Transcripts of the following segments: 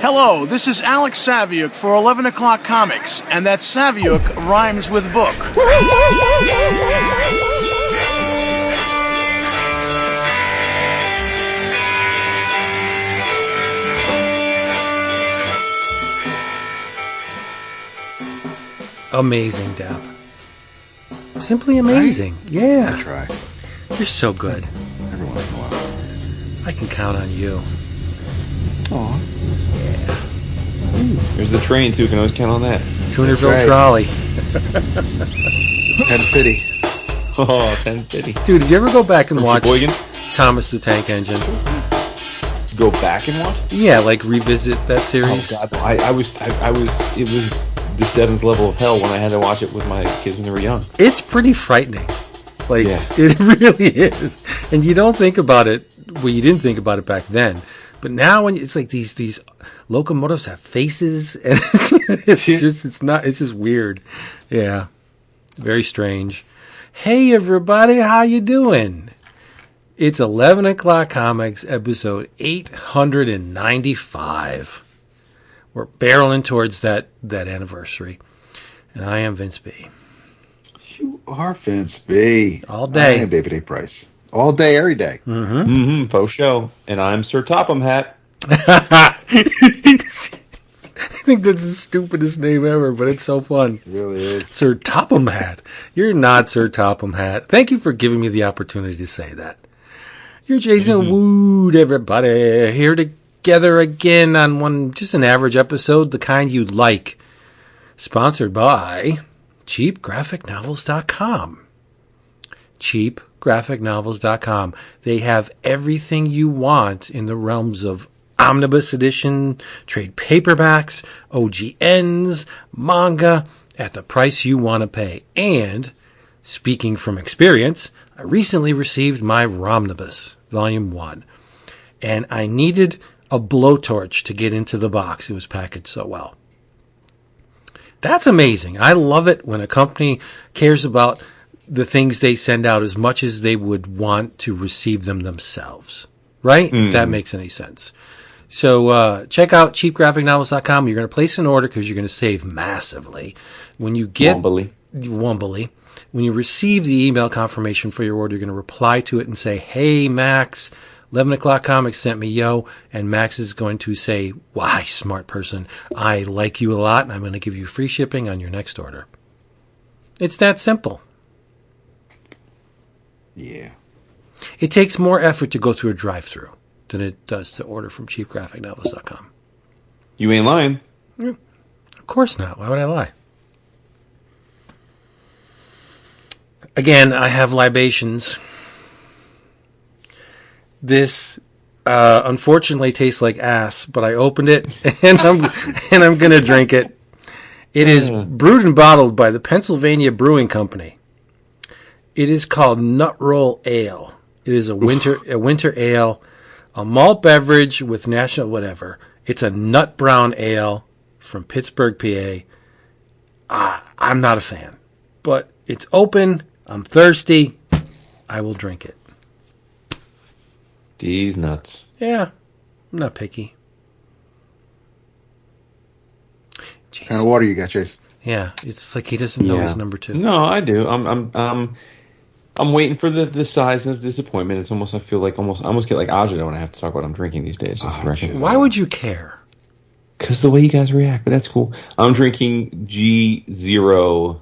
Hello, this is Alex Saviuk for 11 O'Clock Comics, and that Saviuk rhymes with book. Amazing, Deb. Simply amazing. Right? Yeah. I try. You're so good. Every once in a while. I can count on you. Aw. Yeah. There's the train, too. You can always count on that. Tunerville Trolley. 1050. Oh, 1050. Dude, did you ever go back and watch Sheboygan? Thomas the Tank Engine? Go back and watch? Yeah, like revisit that series. Oh, God. It was the 7th level of hell when I had to watch it with my kids when they were young. It's pretty frightening. Like, yeah. It really is. And you don't think about it, well, you didn't think about it back then. But now when it's like these locomotives have faces, and it's just weird. Yeah. Very strange. Hey everybody, how you doing? It's 11 O'Clock Comics, episode 895. We're barreling towards that anniversary. And I am Vince B. You are Vince B. All day. I am David A. Price. All day, every day. Mm-hmm. Mm-hmm. Faux show. And I'm Sir Topham Hat. I think that's the stupidest name ever, but it's so fun. It really is. Sir Topham Hat. You're not Sir Topham Hat. Thank you for giving me the opportunity to say that. You're Jason Wood, everybody. Here together again on just an average episode, the kind you like. Sponsored by CheapGraphicNovels.com. CheapGraphicNovels.com. They have everything you want in the realms of omnibus edition, trade paperbacks, OGNs, manga, at the price you want to pay. And, speaking from experience, I recently received my Romnibus, Volume 1. And I needed a blowtorch to get into the box. It was packaged so well. That's amazing. I love it when a company cares about the things they send out as much as they would want to receive them themselves. Right? If that makes any sense. So check out cheapgraphicnovels.com. You're going to place an order because you're going to save massively. When you get Wombly. When you receive the email confirmation for your order, you're going to reply to it and say, "Hey, Max, 11 O'Clock Comics sent me, yo." And Max is going to say, "Why, smart person, I like you a lot, and I'm going to give you free shipping on your next order." It's that simple. Yeah. It takes more effort to go through a drive-thru than it does to order from cheapgraphicnovels.com. You ain't lying. Of course not. Why would I lie? Again, I have libations. This unfortunately tastes like ass, but I opened it and I'm going to drink it. It is brewed and bottled by the Pennsylvania Brewing Company. It is called Nut Roll Ale. It is a winter ale, a malt beverage with national whatever. It's a nut brown ale from Pittsburgh, PA. I'm not a fan, but it's open. I'm thirsty. I will drink it. These nuts. Yeah, I'm not picky. What kind of water you got, Chase? Yeah, it's like he doesn't know his number 2. No, I do. I'm waiting for the size of disappointment. It's almost, I feel like I almost get like agita when I have to talk about what I'm drinking these days. Why would you care? Because the way you guys react, but that's cool. I'm drinking G0,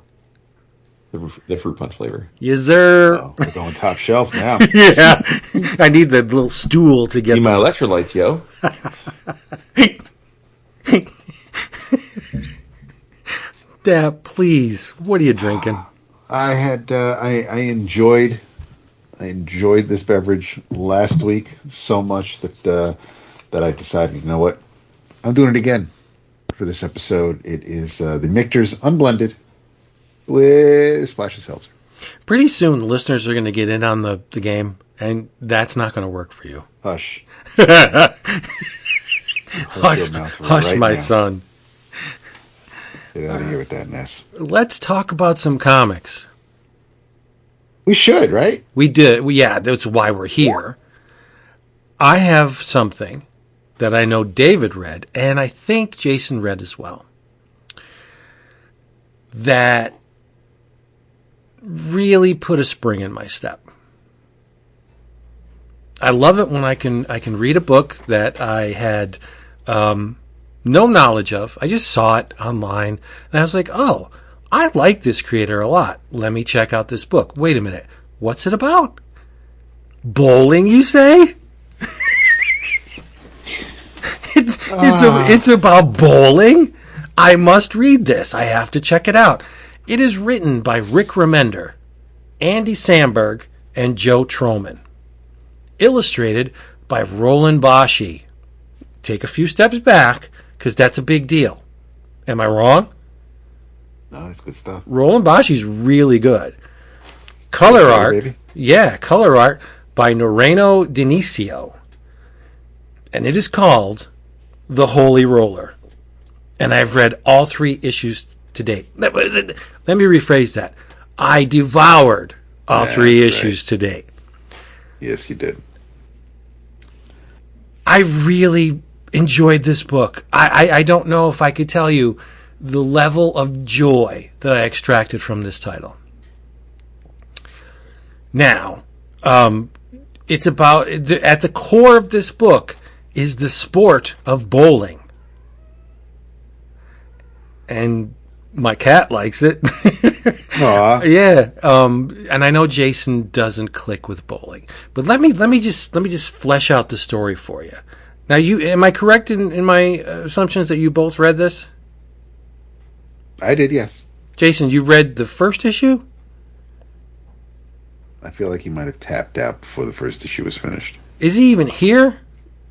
the fruit punch flavor. Yes, sir. Oh, we're going top shelf now. Yeah, I need that little stool to get. Need my electrolytes, yo. Dad, please. What are you drinking? I had I enjoyed this beverage last week so much that I decided, you know what, I'm doing it again for this episode. It is the Michter's Unblended with a splash of seltzer. Pretty soon, listeners are going to get in on the game, and that's not going to work for you. Hush. Hush, my son. Get out of here with that mess. Let's talk about some comics. We should, right? We did. Yeah, that's why we're here. I have something that I know David read, and I think Jason read as well, that really put a spring in my step. I love it when I can read a book that I had no knowledge of. I just saw it online, and I was like, oh, I like this creator a lot. Let me check out this book. Wait a minute. What's it about? Bowling, you say? It's about bowling? I must read this. I have to check it out. It is written by Rick Remender, Andy Samberg, and Joe Troman. Illustrated by Roland Boschi. Take a few steps back, because that's a big deal. Am I wrong? No, that's good stuff. Roland Boschi's really good. Color art. Baby. Yeah, color art by Noreno Dinicio. And it is called The Holy Roller. And I've read all 3 issues to date. Let me rephrase that. I devoured all 3 issues to date. Yes, you did. I really enjoyed this book. I don't know if I could tell you the level of joy that I extracted from this title. Now, it's about, at the core of this book is the sport of bowling. And my cat likes it. Aww. Yeah. And I know Jason doesn't click with bowling, but let me just flesh out the story for you. Now, am I correct in my assumptions that you both read this? I did, yes. Jason, you read the first issue? I feel like he might have tapped out before the first issue was finished. Is he even here?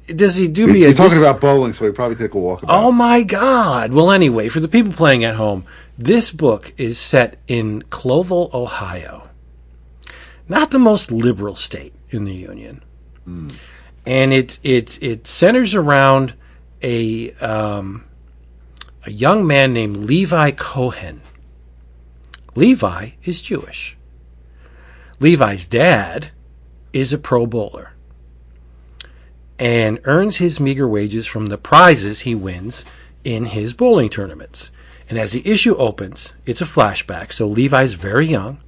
Does he do me You're talking about bowling, so he probably took a walk about. Oh my God. Well, anyway, for the people playing at home, this book is set in Cloville, Ohio. Not the most liberal state in the Union. Mm. And it centers around a young man named Levi Cohen. Levi is Jewish. Levi's dad is a pro bowler and earns his meager wages from the prizes he wins in his bowling tournaments. And as the issue opens, it's a flashback. So Levi's very young,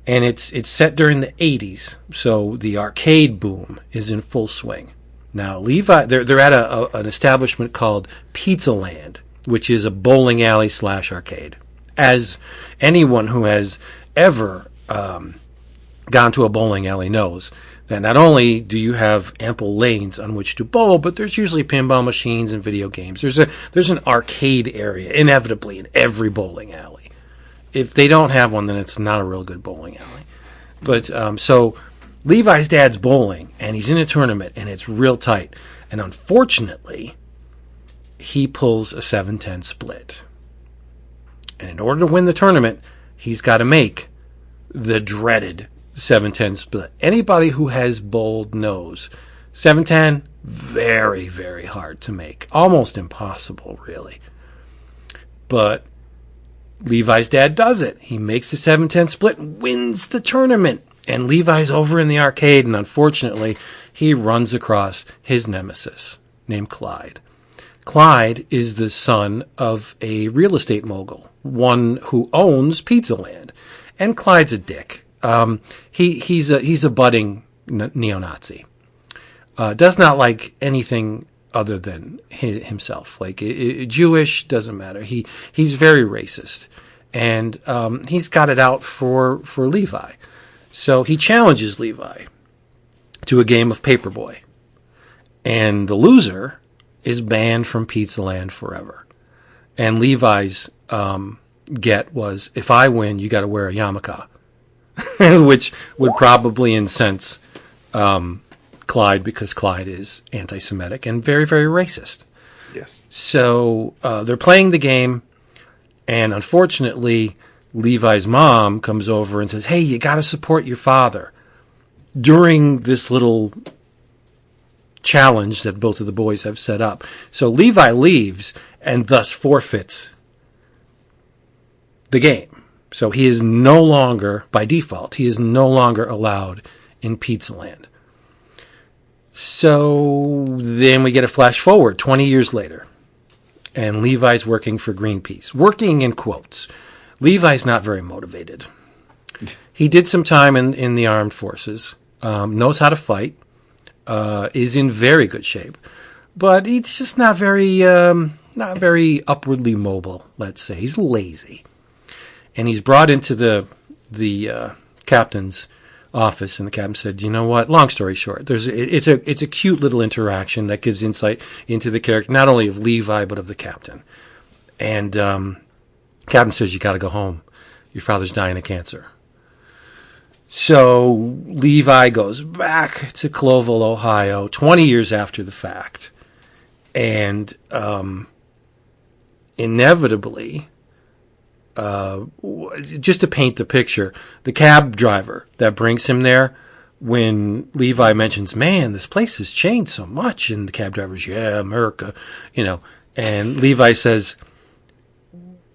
and it's set during the 80s. So the arcade boom is in full swing. Now Levi, they're at an establishment called Pizza Land, which is a bowling alley / arcade. As anyone who has ever gone to a bowling alley knows, that not only do you have ample lanes on which to bowl, but there's usually pinball machines and video games. There's an arcade area, inevitably, in every bowling alley. If they don't have one, then it's not a real good bowling alley. But so Levi's dad's bowling, and he's in a tournament, and it's real tight. And unfortunately, he pulls a 7-10 split. And in order to win the tournament, he's got to make the dreaded 7-10 split. Anybody who has bowled knows 7-10, very, very hard to make. Almost impossible, really. But Levi's dad does it. He makes the 7-10 split and wins the tournament. And Levi's over in the arcade, and unfortunately, he runs across his nemesis, named Clyde. Clyde is the son of a real estate mogul, one who owns Pizza Land. And Clyde's a dick. He's a budding neo-Nazi. Does not like anything other than himself. Like Jewish, doesn't matter. He's very racist, and he's got it out for Levi. So he challenges Levi to a game of Paperboy, and the loser is banned from Pizza Land forever. And Levi's get was, if I win, you got to wear a yarmulke. Which would probably incense Clyde, because Clyde is anti-Semitic and very, very racist. Yes. So they're playing the game, and unfortunately, Levi's mom comes over and says, hey, you got to support your father. During this little challenge that both of the boys have set up. So Levi leaves and thus forfeits the game. So he is no longer, by default, he is no longer allowed in Pizza Land. So then we get a flash forward 20 years later, and Levi's working for Greenpeace. Working in quotes. Levi's not very motivated. He did some time in the armed forces, knows how to fight, is in very good shape, but he's just not very upwardly mobile, let's say. He's lazy. And he's brought into the captain's office, and the captain said, "You know what? Long story short, it's a cute little interaction that gives insight into the character not only of Levi but of the captain." And captain says, "You got to go home. Your father's dying of cancer." So Levi goes back to Cloville, Ohio, 20 years after the fact, and inevitably, just to paint the picture, the cab driver that brings him there, when Levi mentions, "Man, this place has changed so much," and the cab driver's, "Yeah, America," and Levi says,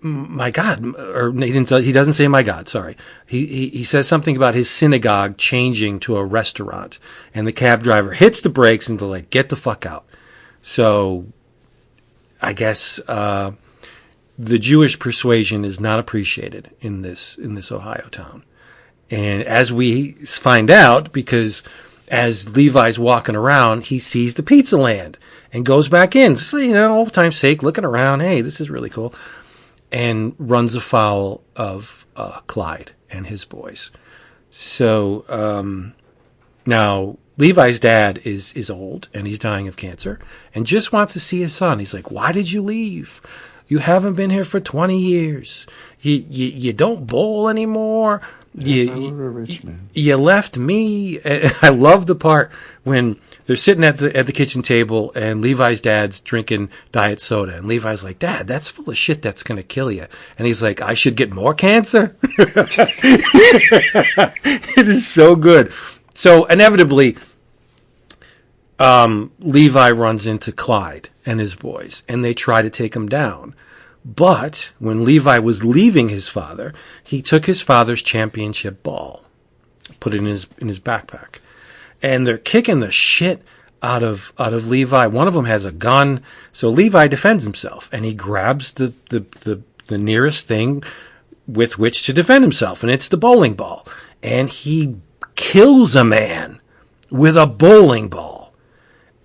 "My God," or he doesn't say "my God," sorry. He says something about his synagogue changing to a restaurant, and the cab driver hits the brakes and they're like, "Get the fuck out." So I guess the Jewish persuasion is not appreciated in this Ohio town. And as we find out, because as Levi's walking around, he sees the pizza land and goes back in. So, old time's sake, looking around, hey, this is really cool. And runs afoul of Clyde and his boys. So now Levi's dad is old and he's dying of cancer and just wants to see his son. He's like, "Why did you leave? You haven't been here for 20 years. You don't bowl anymore. You left me." And I love the part when they're sitting at the kitchen table and Levi's dad's drinking diet soda. And Levi's like, "Dad, that's full of shit that's going to kill you." And he's like, "I should get more cancer?" It is so good. So inevitably, Levi runs into Clyde and his boys, and they try to take him down. But when Levi was leaving his father, he took his father's championship ball, put it in his backpack, and they're kicking the shit out of Levi. One of them has a gun, so Levi defends himself, and he grabs the nearest thing with which to defend himself, and it's the bowling ball, and he kills a man with a bowling ball.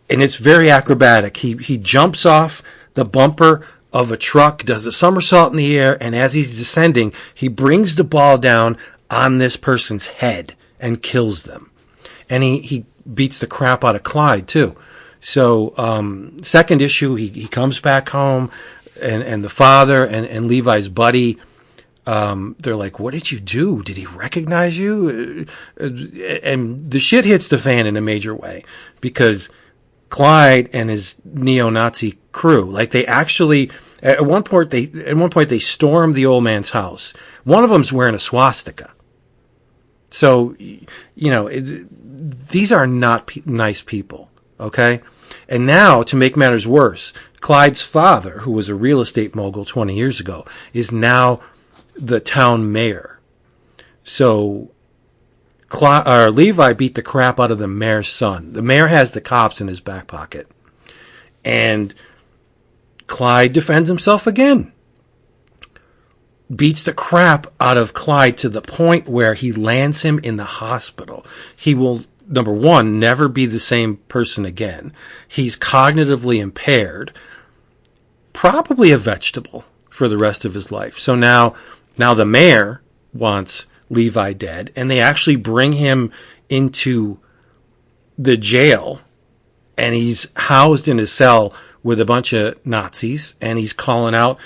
And it's very acrobatic. He jumps off the bumper of a truck, does a somersault in the air, and as he's descending, he brings the ball down on this person's head and kills them. And he beats the crap out of Clyde, too. So, second issue, he comes back home, and the father and Levi's buddy, they're like, "What did you do? Did he recognize you?" And the shit hits the fan in a major way, because Clyde and his neo-Nazi crew, like they actually, at one point they stormed the old man's house. One of them's wearing a swastika. So, these are not nice people, okay? And now, to make matters worse, Clyde's father, who was a real estate mogul 20 years ago, is now the town mayor. So Levi beat the crap out of the mayor's son. The mayor has the cops in his back pocket. And Clyde defends himself again. Beats the crap out of Clyde to the point where he lands him in the hospital. He will, number one, never be the same person again. He's cognitively impaired. Probably a vegetable for the rest of his life. So now the mayor wants Levi dead, and they actually bring him into the jail, and he's housed in his cell with a bunch of Nazis, and he's calling out.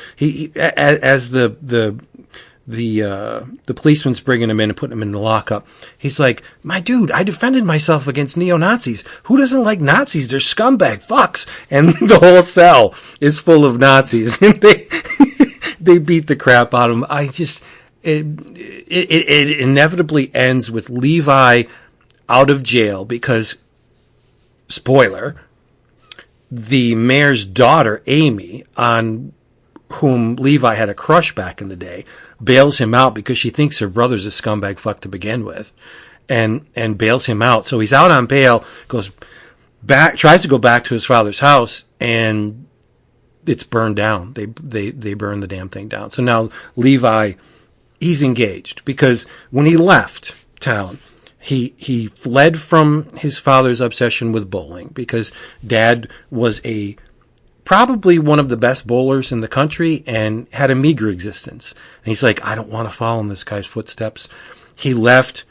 As the policeman's bringing him in and putting him in the lockup, he's like, "My dude, I defended myself against neo-Nazis. Who doesn't like Nazis? They're scumbag fucks." And the whole cell is full of Nazis, and they beat the crap out of him. It inevitably ends with Levi out of jail because, spoiler, the mayor's daughter, Amy, on whom Levi had a crush back in the day, bails him out because she thinks her brother's a scumbag fuck to begin with, and bails him out. So he's out on bail, goes tries to go back to his father's house, and it's burned down. They burn the damn thing down. So now Levi, he's engaged because when he left town, he fled from his father's obsession with bowling because Dad was probably one of the best bowlers in the country and had a meager existence. And he's like, I don't want to follow in this guy's footsteps. He left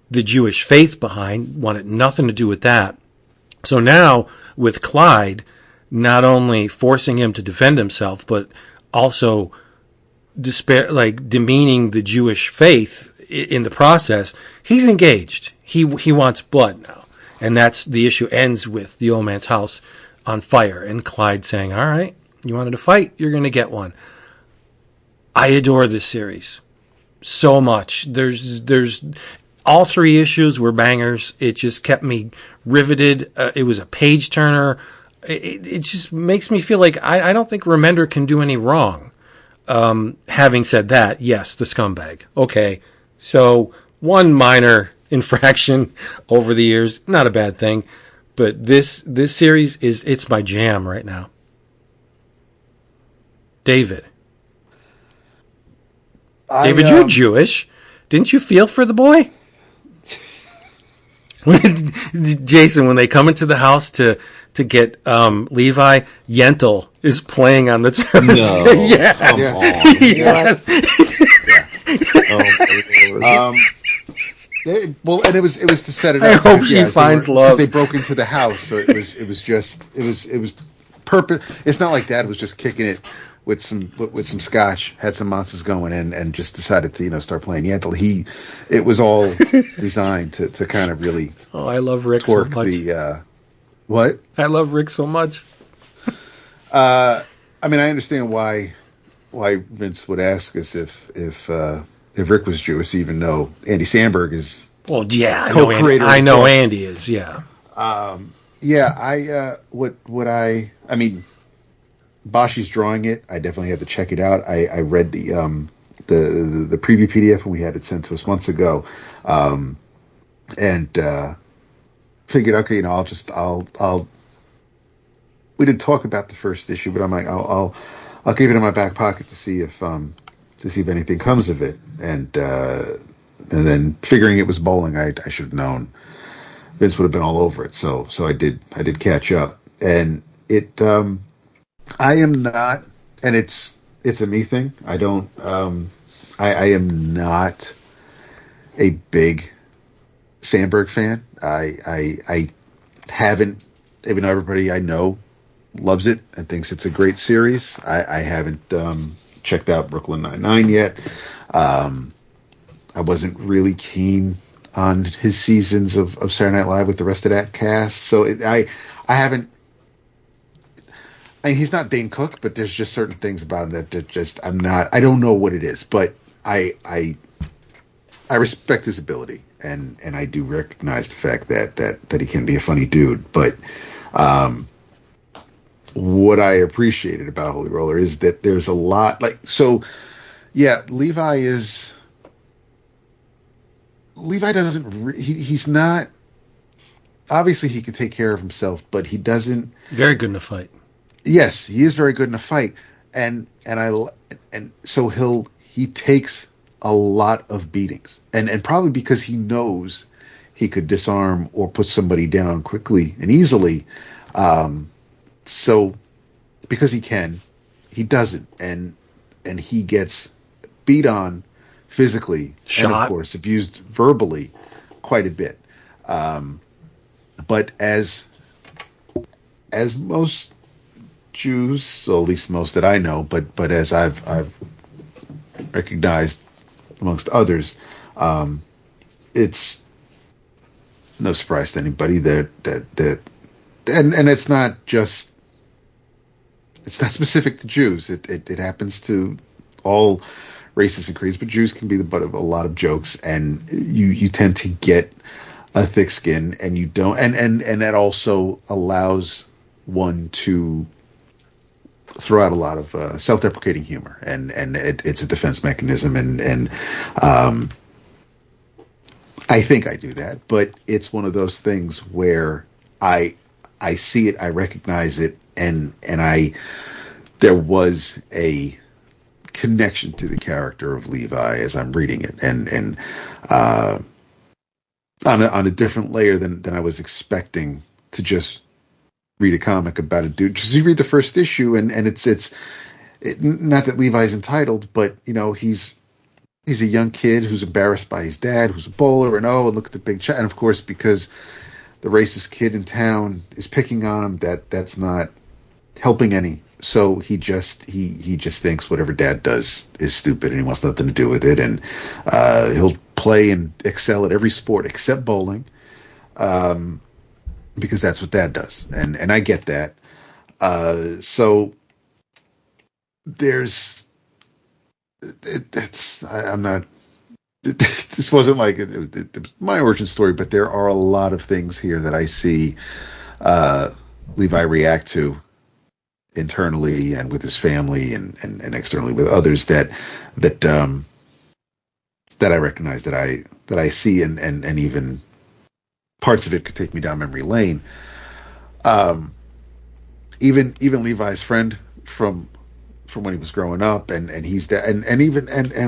the Jewish faith behind, wanted nothing to do with that. So now with Clyde, not only forcing him to defend himself, but also demeaning the Jewish faith in the process, he's engaged. He wants blood now. And that's the issue ends with the old man's house on fire and Clyde saying, all right, you wanted to fight, you're going to get one. I adore this series so much. There's all three issues were bangers. It just kept me riveted. It was a page turner. It just makes me feel like I don't think Remender can do any wrong. Having said that, yes, the scumbag. Okay, so one minor infraction over the years, not a bad thing. But this series it's my jam right now. David, you're Jewish. Didn't you feel for the boy? Jason, when they come into the house to get Levi, Yentl is playing on the turntable. No, yes. Come on. Well, and it was to set it up. I hope she finds love. They broke into the house, so it was purpose. It's not like Dad was just kicking it with some scotch, had some monsters going, and just decided to start playing Yentl. It was all designed to kind of really. Oh, I love Rick so much. What? I love Rick so much. I mean, I understand why Vince would ask us if Rick was Jewish, even though Andy Samberg is co-creator. I know Andy is, yeah. I mean, Bashi's drawing it. I definitely had to check it out. I read the preview PDF when we had it sent to us months ago, and figured, okay, I'll. We didn't talk about the first issue, but I'm like, I'll keep it in my back pocket to see if anything comes of it, and then figuring it was bowling, I should have known. Vince would have been all over it, so I did catch up, and it. I am not, and it's a me thing. I don't. I am not a big Sandberg fan. I haven't, even though everybody I know loves it and thinks it's a great series. I haven't checked out Brooklyn Nine-Nine yet. I wasn't really keen on his seasons of Saturday Night Live with the rest of that cast, so I haven't. I mean, he's not Dane Cook, but there's just certain things about him that just I'm not. I don't know what it is, but I respect his ability, and I do recognize the fact that he can be a funny dude. But what I appreciated about Holy Roller is that there's a lot yeah, Levi doesn't. He's not. Obviously, he can take care of himself, but he doesn't. Very good in a fight. Yes, he is very good in a fight, and so he takes a lot of beatings, and probably because he knows he could disarm or put somebody down quickly and easily. So because he can, he doesn't, and he gets beat on physically, shot, and of course abused verbally quite a bit. But as most Jews, or at least most that I know, but as I've recognized amongst others, it's no surprise to anybody that and it's not specific to Jews. It happens to all races and creeds, but Jews can be the butt of a lot of jokes, and you tend to get a thick skin, and you don't, and that also allows one to throw out a lot of self-deprecating humor, and it's a defense mechanism, and I think I do that, but it's one of those things where I I see it, I recognize it, and there was a connection to the character of Levi as I'm reading it, and on a different layer than I was expecting to just read a comic about a dude. Because you read the first issue, and it's not that Levi's entitled, but he's a young kid who's embarrassed by his dad, who's a bowler, and look at the big and of course, because the racist kid in town is picking on him, that's not helping any. So he just thinks whatever dad does is stupid, and he wants nothing to do with it, and he'll play and excel at every sport except bowling, because that's what dad does, and I get that. So there's I'm not. This wasn't like it was my origin story, but there are a lot of things here that I see Levi react to internally and with his family and externally with others that I recognize, that I see, and even parts of it could take me down memory lane. Even Levi's friend from when he was growing up, and he's dad, and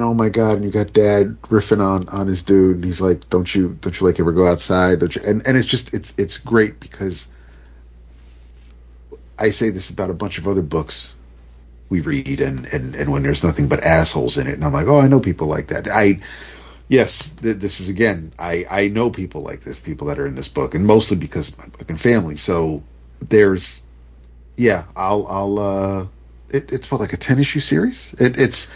oh my god, and you got dad riffing on his dude, and he's like, don't you like ever go outside? Don't you? And it's just it's great, because I say this about a bunch of other books we read, and when there's nothing but assholes in it, and I'm like, oh, I know people like that. This is, again, I know people like this, people that are in this book, and mostly because of my fucking family. So there's, it's what, like a 10-issue series? It's.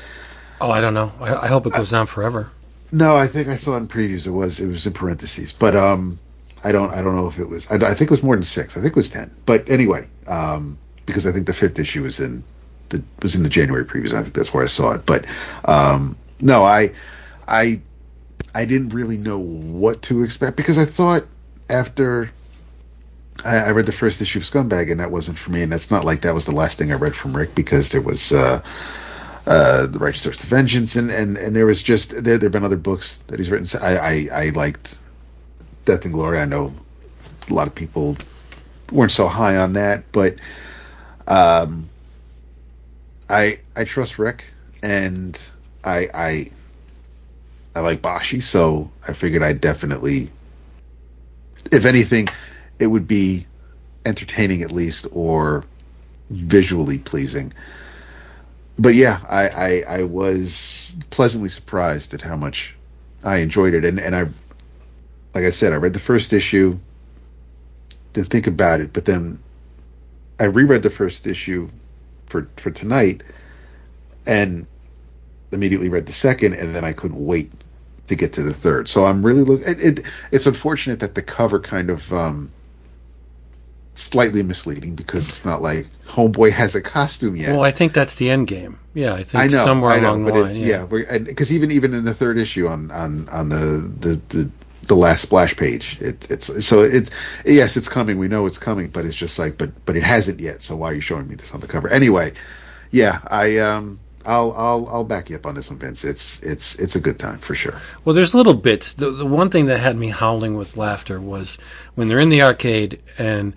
Oh, I don't know. I hope it goes on forever. No, I think I saw in previews it was in parentheses, but I don't know if it was. I think it was more than 6. I think it was 10. But anyway, because I think the 5th issue was in the January previews. I think that's where I saw it. But no, I didn't really know what to expect, because I thought after I read the first issue of Scumbag, and that wasn't for me. And that's not like that was the last thing I read from Rick, because there was The Righteous Thirst of Vengeance, and there was just there have been other books that he's written. I liked Death and Glory. I know a lot of people weren't so high on that, but I trust Rick, and I like Bashi, so I figured I'd definitely, if anything, it would be entertaining at least, or visually pleasing. But yeah, I was pleasantly surprised at how much I enjoyed it, and I, like I said, I read the first issue, didn't think about it, but then I reread the first issue for tonight, and immediately read the second, and then I couldn't wait to get to the third. So I'm really it's unfortunate that the cover kind of slightly misleading, because it's not like Homeboy has a costume yet. Well, I think that's the end game. Yeah, I think somewhere along the line. Yeah, because even in the third issue on the last splash page, it's coming. We know it's coming, but it's just like, but it hasn't yet. So why are you showing me this on the cover? Anyway, yeah, I'll back you up on this one, Vince. It's a good time for sure. Well, there's little bits. The one thing that had me howling with laughter was when they're in the arcade and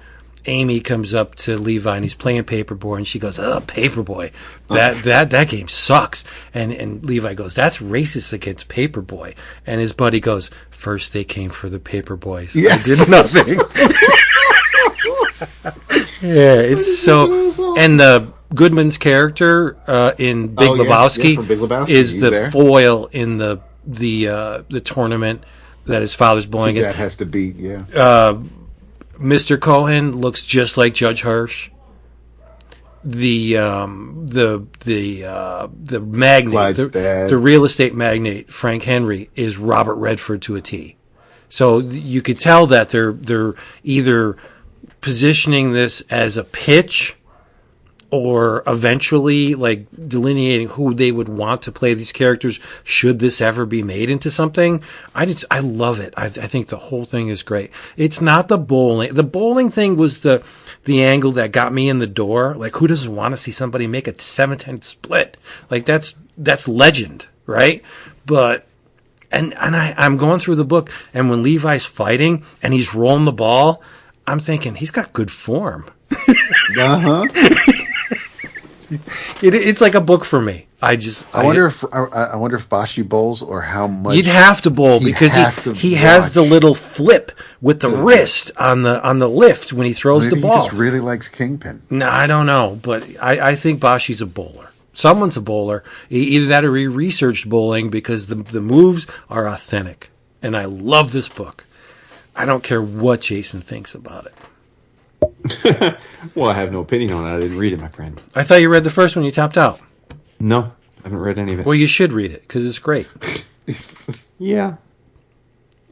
Amy comes up to Levi and he's playing Paperboy, and she goes, "Oh, Paperboy, that game sucks." And Levi goes, "That's racist against Paperboy." And his buddy goes, "First they came for the Paperboys. Yes. I did nothing." Yeah, it's so. And the Goodman's character in Big Lebowski, from Big Lebowski is the foil in the tournament that his father's bowling. So that has to be Mr. Cohen looks just like Judge Hirsch. The magnate, the real estate magnate, Frank Henry, is Robert Redford to a T. So you could tell that they're either positioning this as a pitch, or eventually like delineating who they would want to play these characters should this ever be made into something. I love it. I think the whole thing is great. It's not the bowling. The bowling thing was the angle that got me in the door. Like, who doesn't want to see somebody make a 7-10 split? Like, that's legend, right? But I'm going through the book, and when Levi's fighting and he's rolling the ball, I'm thinking he's got good form. Uh-huh. It's like a book for me. I wonder if Bashi bowls or how much you'd have to bowl because he has the little flip with the wrist on the lift when he throws the ball. He just really likes Kingpin. No, I don't know, but I think Bashi's a bowler. Someone's a bowler. Either that or he researched bowling because the moves are authentic. And I love this book. I don't care what Jason thinks about it. Well, I have no opinion on it. I didn't read it, my friend. I thought you read the first one. You tapped out. No, I haven't read any of it. Well, you should read it because it's great. Yeah.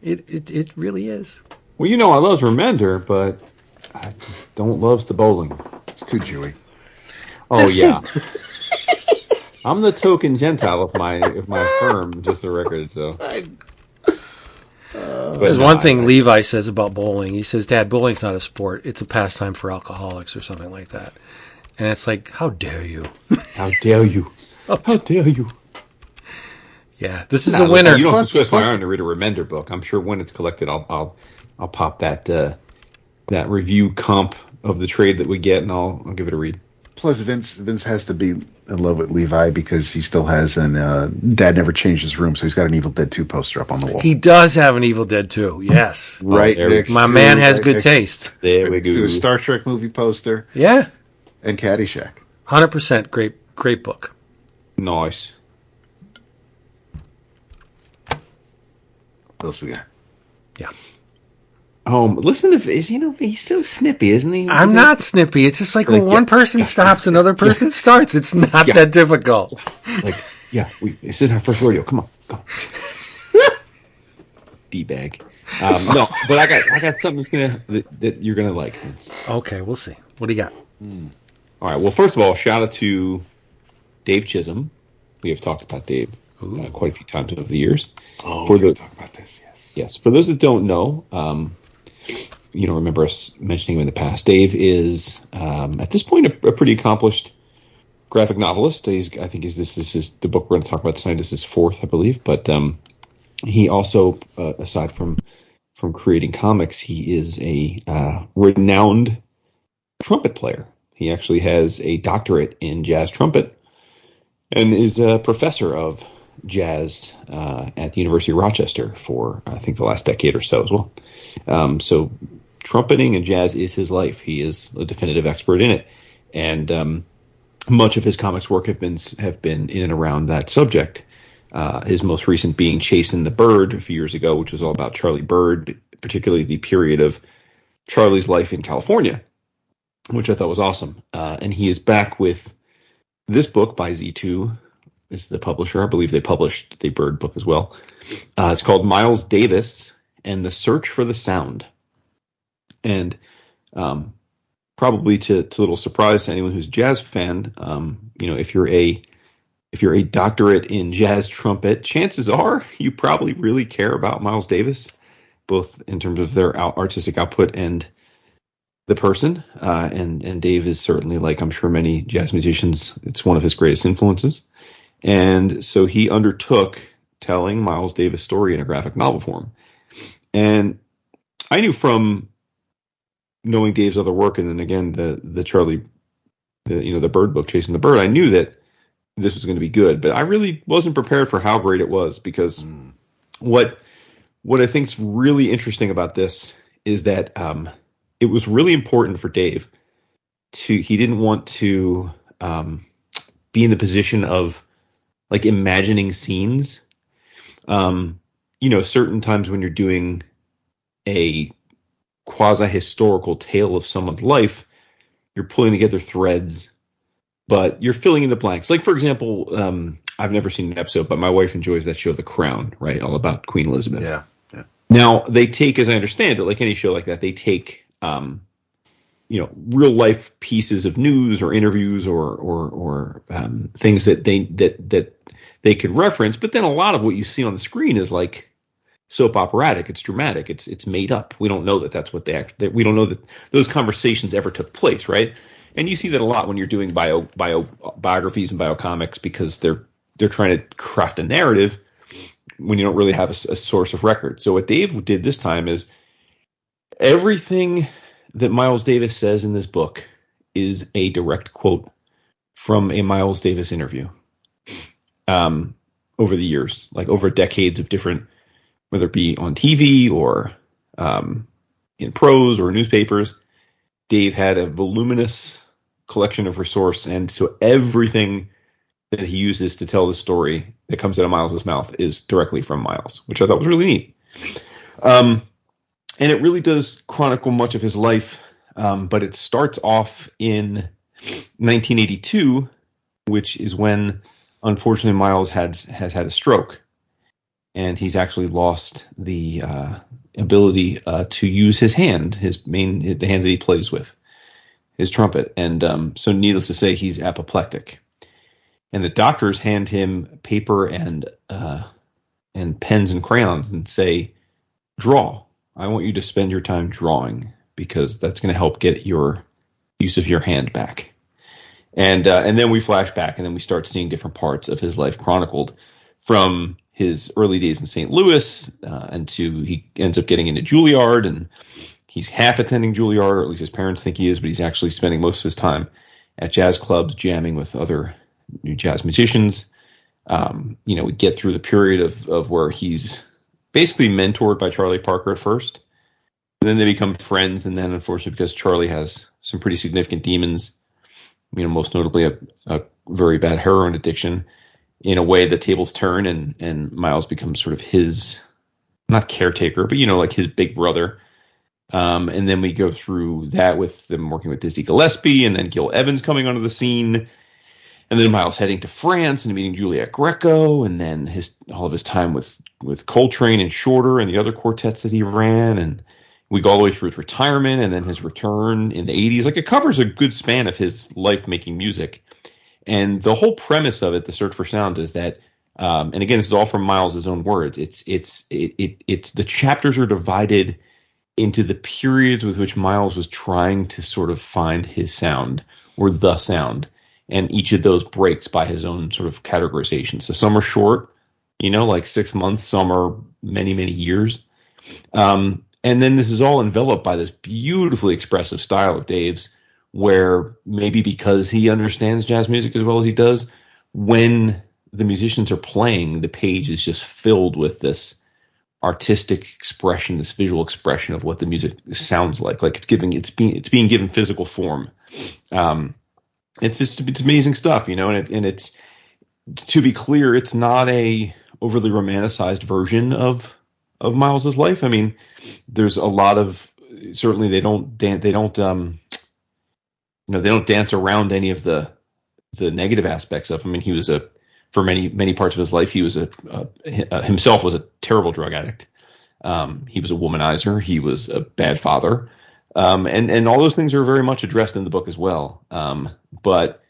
It really is. Well, I love Remender, but I just don't love the bowling. It's too Jewy. Oh, yeah. I'm the token Gentile of my firm, just the record, so... There's one thing Levi says about bowling. He says, Dad, bowling's not a sport. It's a pastime for alcoholics or something like that. And it's like, how dare you? How dare you? How dare you? Yeah, this is a winner. You don't have to twist my arm to read a Remender book. I'm sure when it's collected, I'll pop that review comp of the trade that we get, and I'll give it a read. Plus, Vince has to be in love with Levi because he still has Dad never changed his room, so he's got an Evil Dead 2 poster up on the wall. He does have an Evil Dead 2, yes. Right. My man has good taste. There we go. To a Star Trek movie poster. Yeah. And Caddyshack. 100% great book. Nice. What else we got? Yeah. Listen to he's so snippy, isn't he? I'm not snippy. It's just like when one person stops, another person starts. It's not that difficult. This is our first rodeo. Come on, go. D-bag. No, but I got something that you're gonna like. Okay, we'll see. What do you got? All right. Well, first of all, shout out to Dave Chisholm. We have talked about Dave quite a few times over the years. Oh, we're going to talk about this. Yes. For those that don't know, remember us mentioning him in the past. Dave is at this point a pretty accomplished graphic novelist. I think this is the book we're going to talk about tonight. This is his fourth, I believe. But he also, aside from creating comics, he is a renowned trumpet player. He actually has a doctorate in jazz trumpet and is a professor of jazz at the University of Rochester for, I think, the last decade or so as well. So trumpeting and jazz is his life. He is a definitive expert in it. And much of his comics work have been in and around that subject. His most recent being Chasing the Bird a few years ago, which was all about Charlie Bird, particularly the period of Charlie's life in California, which I thought was awesome. And he is back with this book by Z2, is the publisher. I believe they published the Bird book as well. It's called Miles Davis and the Search for the Sound. And probably to little surprise to anyone who's a jazz fan, if you're a doctorate in jazz trumpet, chances are you probably really care about Miles Davis, both in terms of their artistic output and the person. And Dave is certainly, like I'm sure many jazz musicians, it's one of his greatest influences. And so he undertook telling Miles Davis' story in a graphic novel form. And I knew from knowing Dave's other work, and then again the Charlie, the Bird book, Chasing the Bird, I knew that this was going to be good, but I really wasn't prepared for how great it was, because what I think is really interesting about this is that it was really important for Dave he didn't want to be in the position of like imagining scenes. Certain times when you're doing a quasi-historical tale of someone's life, you're pulling together threads, but you're filling in the blanks. Like, for example, I've never seen an episode, but my wife enjoys that show, The Crown, right? All about Queen Elizabeth. Yeah. Now, they take, as I understand it, like any show like that, they take, real life pieces of news or interviews or things that they could reference. But then a lot of what you see on the screen is like soap operatic. It's dramatic. It's made up. We don't know that that's what we don't know that those conversations ever took place, right? And you see that a lot when you're doing biographies and biocomics, because they're trying to craft a narrative when you don't really have a source of record. So what Dave did this time is everything that Miles Davis says in this book is a direct quote from a Miles Davis interview over the years, like over decades of different, whether it be on TV or in prose or newspapers. Dave had a voluminous collection of resource, and so everything that he uses to tell the story that comes out of Miles's mouth is directly from Miles, which I thought was really neat. And it really does chronicle much of his life, but it starts off in 1982, which is when, unfortunately, Miles has had a stroke, and he's actually lost the ability to use his hand, the hand that he plays with, his trumpet. And so needless to say, he's apoplectic. And the doctors hand him paper and pens and crayons and say, draw. I want you to spend your time drawing because that's going to help get your use of your hand back. And then we flash back, and then we start seeing different parts of his life chronicled, from his early days in St. Louis he ends up getting into Juilliard, and he's half attending Juilliard, or at least his parents think he is, but he's actually spending most of his time at jazz clubs, jamming with other new jazz musicians. We get through the period of where he's basically mentored by Charlie Parker at first, and then they become friends. And then, unfortunately, because Charlie has some pretty significant demons, most notably a very bad heroin addiction, in a way the tables turn, and Miles becomes sort of his, not caretaker, but like his big brother. And then we go through that with them working with Dizzy Gillespie, and then Gil Evans coming onto the scene. And then Miles heading to France and meeting Juliet Greco, and then all of his time with Coltrane and Shorter and the other quartets that he ran. And we go all the way through his retirement and then his return in the 80s. Like, it covers a good span of his life making music. And the whole premise of it, The Search for Sound, is that, and again, this is all from Miles' own words, it's the chapters are divided into the periods with which Miles was trying to sort of find his sound, or the sound. And each of those breaks by his own sort of categorization. So some are short, like 6 months. Some are many, many years. And then this is all enveloped by this beautifully expressive style of Dave's, where maybe because he understands jazz music as well as he does, when the musicians are playing, the page is just filled with this artistic expression, this visual expression of what the music sounds like. Like it's being given physical form. It's amazing stuff, and it's, to be clear, it's not a overly romanticized version of Miles's life. I mean, there's a lot of, certainly they don't dance around any of the negative aspects of him. I mean, he was for many parts of his life, he was himself was a terrible drug addict. He was a womanizer. He was a bad father. And all those things are very much addressed in the book as well. But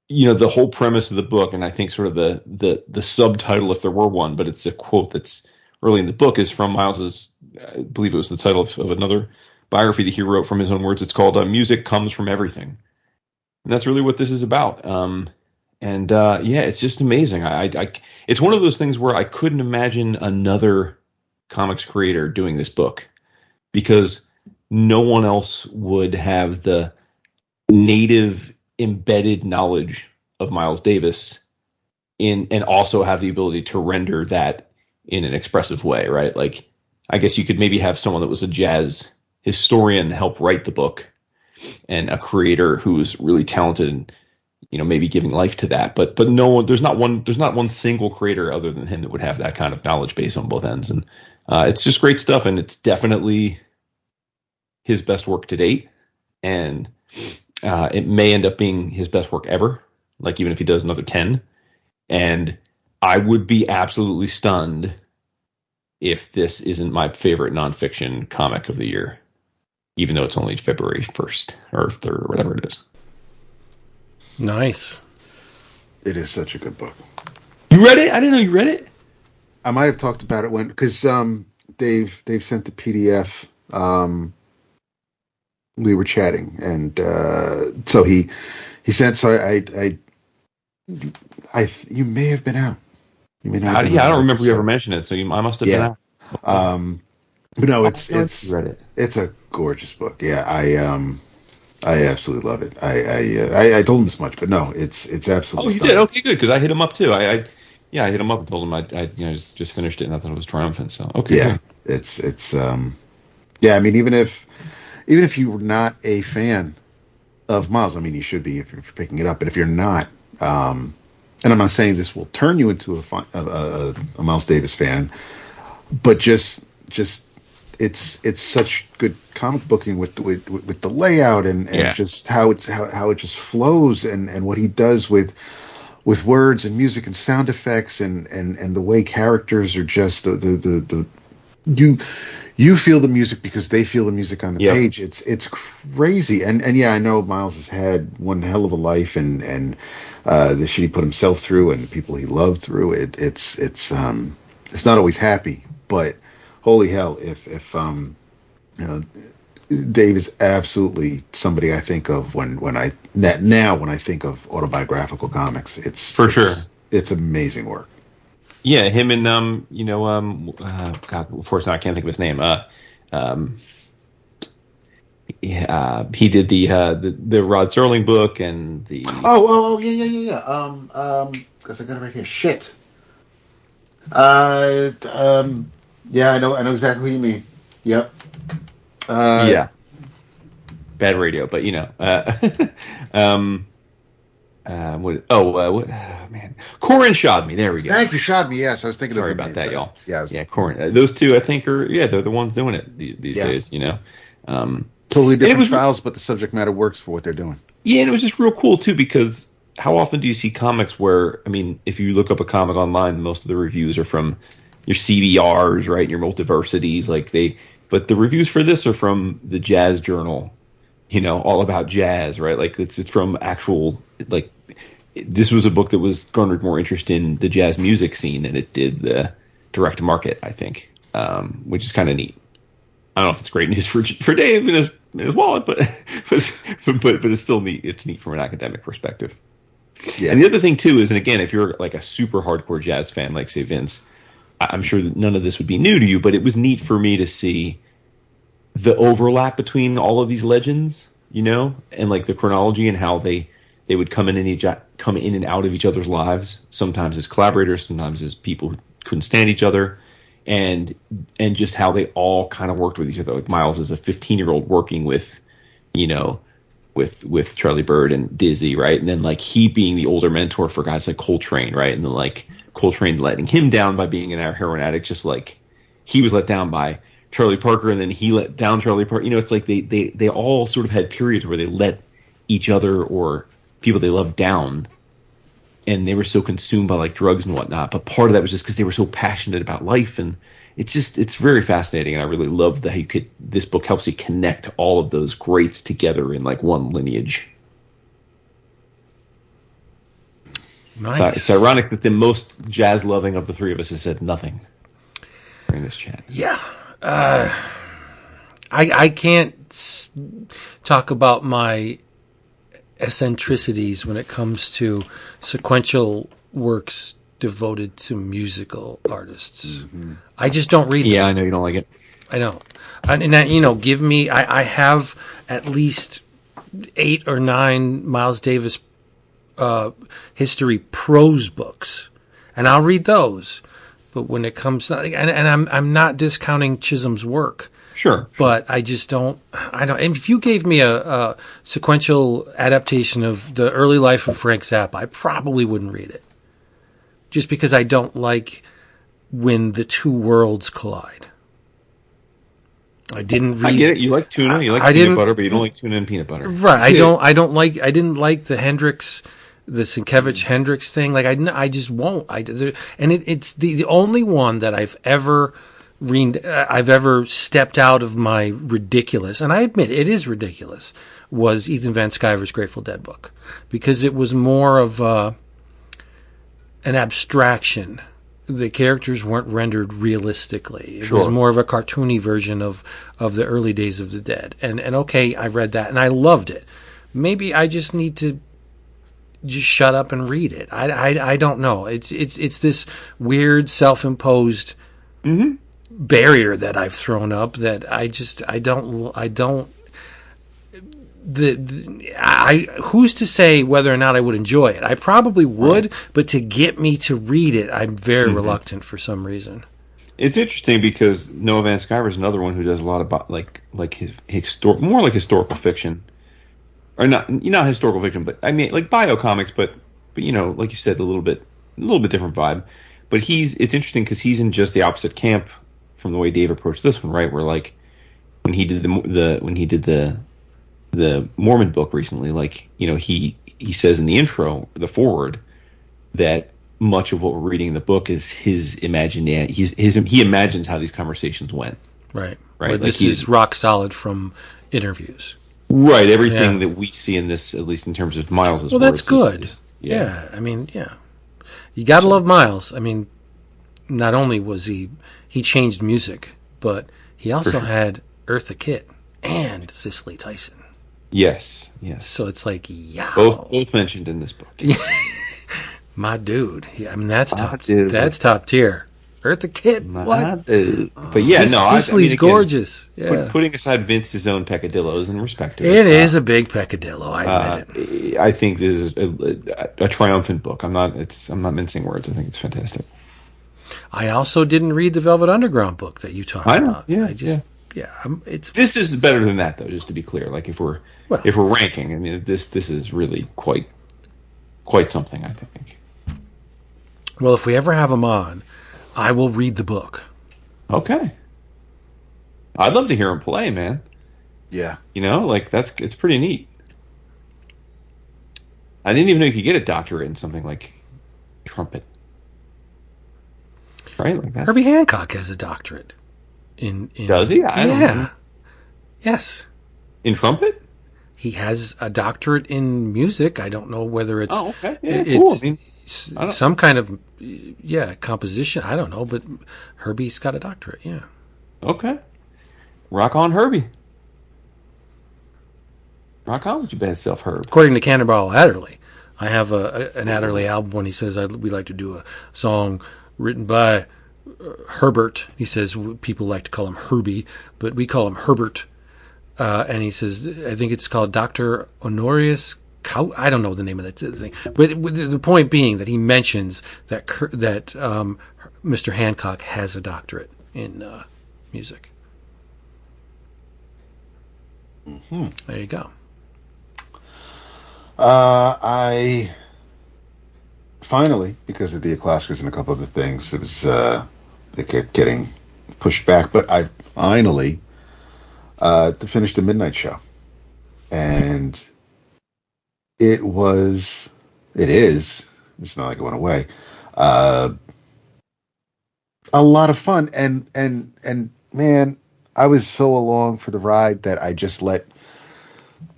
the whole premise of the book, and I think sort of the subtitle, if there were one, but it's a quote that's early in the book, is from Miles's, I believe it was the title of another biography that he wrote from his own words. It's called Music Comes from Everything. And that's really what this is about. It's just amazing. It's one of those things where I couldn't imagine another comics creator doing this book, because no one else would have the native embedded knowledge of Miles Davis and also have the ability to render that in an expressive way, right? Like, I guess you could maybe have someone that was a jazz historian help write the book, and a creator who's really talented and, maybe giving life to that. But no one, there's not one single creator other than him that would have that kind of knowledge base on both ends. And it's just great stuff, and it's definitely his best work to date. And it may end up being his best work ever, like even if he does another 10. And I would be absolutely stunned if this isn't my favorite nonfiction comic of the year, even though it's only February 1st or 3rd or whatever it is. Nice. It is such a good book. You read it? I didn't know you read it. I might have talked about it because Dave sent the PDF. We were chatting, and so he sent. So I you may have been out. You may not. I don't remember you ever mentioned it. So I must have been out. But no, I read it. it's a gorgeous book. Yeah, I absolutely love it. I told him as much, but no, it's Oh, absolutely you did? stunning. Okay, good. Because I hit him up too. Yeah, I hit him up and told him I just finished it and I thought it was triumphant. So okay, Yeah, great. it's yeah. I mean, even if you're not a fan of Miles, I mean, you should be if you're picking it up. But if you're not, and I'm not saying this will turn you into a Miles Davis fan, but just it's such good comic booking with the layout and Yeah. just how it just flows and what he does with words and music and sound effects and the way characters are just the you you feel the music because they feel the music on the Yep. page. It's crazy, and yeah, I know Miles has had one hell of a life, and the shit he put himself through, and the people he loved through. It's not always happy, but holy hell, if you know, Dave is absolutely somebody I think of when I think of autobiographical comics. For sure. It's amazing work. Yeah, him and God, unfortunately, I can't think of his name. He did the Rod Serling book and the Because I got it right here. Shit. Yeah, I know exactly who you mean. Yep. yeah, bad radio, but man, Corin Shodme. There we go. Thank you, Shadmi. Yes, I was thinking. Sorry of the about name, that, y'all. Yeah, Yeah, Corin. Those two, I think, they're the ones doing it these Yeah. days. totally it different was- styles, but the subject matter works for what they're doing. Yeah, and it was just real cool too because how often do you see comics where, I mean, if you look up a comic online, most of the reviews are from your CBRs, right? Your multiversities, but the reviews for this are from the Jazz Journal, all about jazz, right? Like it's from actual, like, this was a book that was garnered more interest in the jazz music scene than it did the direct market, I think, which is kind of neat. I don't know if it's great news for Dave and his wallet, but it's still neat. It's neat from an academic perspective. Yeah. And the other thing too is, and again, if you're like a super hardcore jazz fan, like say Vince, I'm sure that none of this would be new to you, but it was neat for me to see the overlap between all of these legends, and like the chronology and how they would come in and out of each other's lives, sometimes as collaborators, sometimes as people who couldn't stand each other. And just how they all kind of worked with each other. Like Miles is a 15-year-old working with, with Charlie Bird and Dizzy, right? And then like he being the older mentor for guys like Coltrane, right? And then like Coltrane letting him down by being an heroin addict, just like he was let down by Charlie Parker, and then he let down Charlie Parker. It's like they all sort of had periods where they let each other or people they loved down. And they were so consumed by like drugs and whatnot. But part of that was just because they were so passionate about life. And it's very fascinating. And I really love that this book helps you connect all of those greats together in like one lineage. Nice. So it's ironic that the most jazz loving of the three of us has said nothing during this chat. Yeah. I can't talk about my eccentricities when it comes to sequential works devoted to musical artists. Mm-hmm. I just don't read them. Yeah, I know you don't like it. I know. And give me, I have at least 8 or 9 Miles Davis history prose books, and I'll read those. But when it comes to, and I'm not discounting Chisholm's work. Sure. But I just don't. And if you gave me a sequential adaptation of the early life of Frank Zappa, I probably wouldn't read it. Just because I don't like when the two worlds collide. I didn't read. I get it. You like tuna. You like peanut butter, but you don't like tuna and peanut butter. Right. I didn't like the Hendrix, the Sienkiewicz Hendrix thing. Like I just won't. It's the only one that I've ever stepped out of my ridiculous, and I admit it is ridiculous, was Ethan Van Sciver's Grateful Dead book, because it was more of an abstraction. The characters weren't rendered realistically. It was more of a cartoony version of the early days of the Dead. And okay, I read that and I loved it. Maybe I just need to just shut up and read it. I don't know. It's this weird self-imposed barrier that I've thrown up that who's to say whether or not I would enjoy it? I probably would, right. But to get me to read it, I'm very reluctant for some reason. It's interesting because Noah Van Sciver is another one who does a lot about more like historical fiction, or not historical fiction, but I mean like biocomics, but like you said, a little bit different vibe. But it's interesting because he's in just the opposite camp from the way Dave approached this one, right? Where like when he did the Mormon book recently, like, he says in the intro, the foreword, that much of what we're reading in the book is his imagination. He imagines how these conversations went. Right. Right. This is rock solid from interviews. Right. Everything that we see in this, at least in terms of Miles' well, that's good. Yeah. I mean, yeah. You got to love Miles. I mean, not only was he changed music, but he also had Eartha Kitt and Cicely Tyson. Yes. So it's like, yeah, both mentioned in this book. My dude. Yeah, I mean, that's top tier. Eartha Kitt, what? Dude. But yeah, Cicely's gorgeous. Yeah. Putting aside Vince's own peccadillos and respect to it is a big peccadillo. I admit it. I think this is a triumphant book. I'm not mincing words. I think it's fantastic. I also didn't read the Velvet Underground book that you talked about. This is better than that, though. Just to be clear, like if we're ranking, I mean, this is really quite something, I think. Well, if we ever have him on, I will read the book. Okay. I'd love to hear him play, man. Yeah. It's pretty neat. I didn't even know you could get a doctorate in something like trumpet. Right? Herbie Hancock has a doctorate. Does he? I don't know. Yes. In trumpet? He has a doctorate in music. I don't know whether it's... Oh, okay. Yeah, cool. I mean, some kind of composition. I don't know, but Herbie's got a doctorate. Yeah. Okay. Rock on, Herbie. Rock on with your bad self, Herb. According to Cannonball Adderley, I have an Adderley album when he says we like to do a song written by Herbert. He says people like to call him Herbie, but we call him Herbert. And he says, I think it's called Dr. Honorius. I don't know the name of that thing, but the point being that he mentions that Mr. Hancock has a doctorate in music. Mm-hmm. There you go. I finally, because of the Oscars and a couple other things, it was they kept getting pushed back, but I finally to finish the Midnite show, and it is. It's not like it went away. A lot of fun, and man, I was so along for the ride that I just let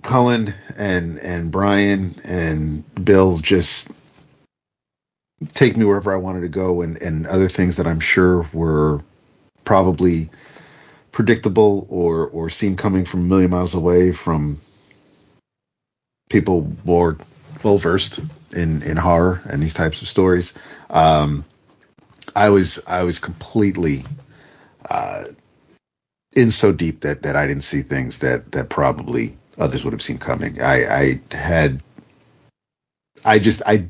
Cullen and Brian and Bill just take me wherever I wanted to go, and other things that I'm sure were probably predictable or seemed coming from a million miles away from people more well versed in horror and these types of stories. I was completely in so deep that I didn't see things that probably others would have seen coming. I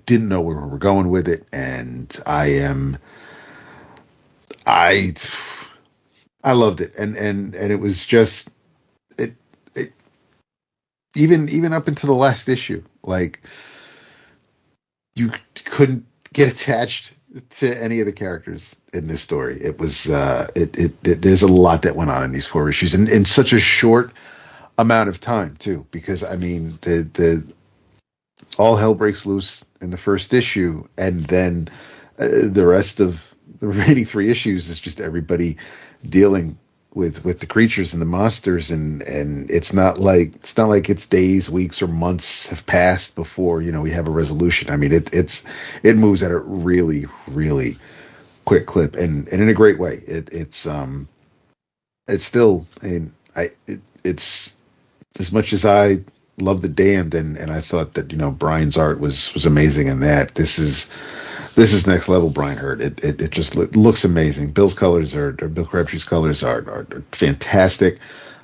didn't know where we were going with it, and I loved it, and it was just it even up into the last issue, like you couldn't get attached to any of the characters in this story. It was there's a lot that went on in these 4 issues, and in such a short amount of time too, because I mean the all hell breaks loose in the first issue, and then the rest of the remaining 3 issues is just everybody dealing with the creatures and the monsters, and it's not like it's days, weeks, or months have passed before we have a resolution. I mean, it moves at a really, really quick clip, and in a great way. It's still, it's as much as I love The Damned, and I thought that Brian's art was amazing in that. This is this is next level, Brian Hurt. It just looks amazing. Bill Crabtree's colors are fantastic.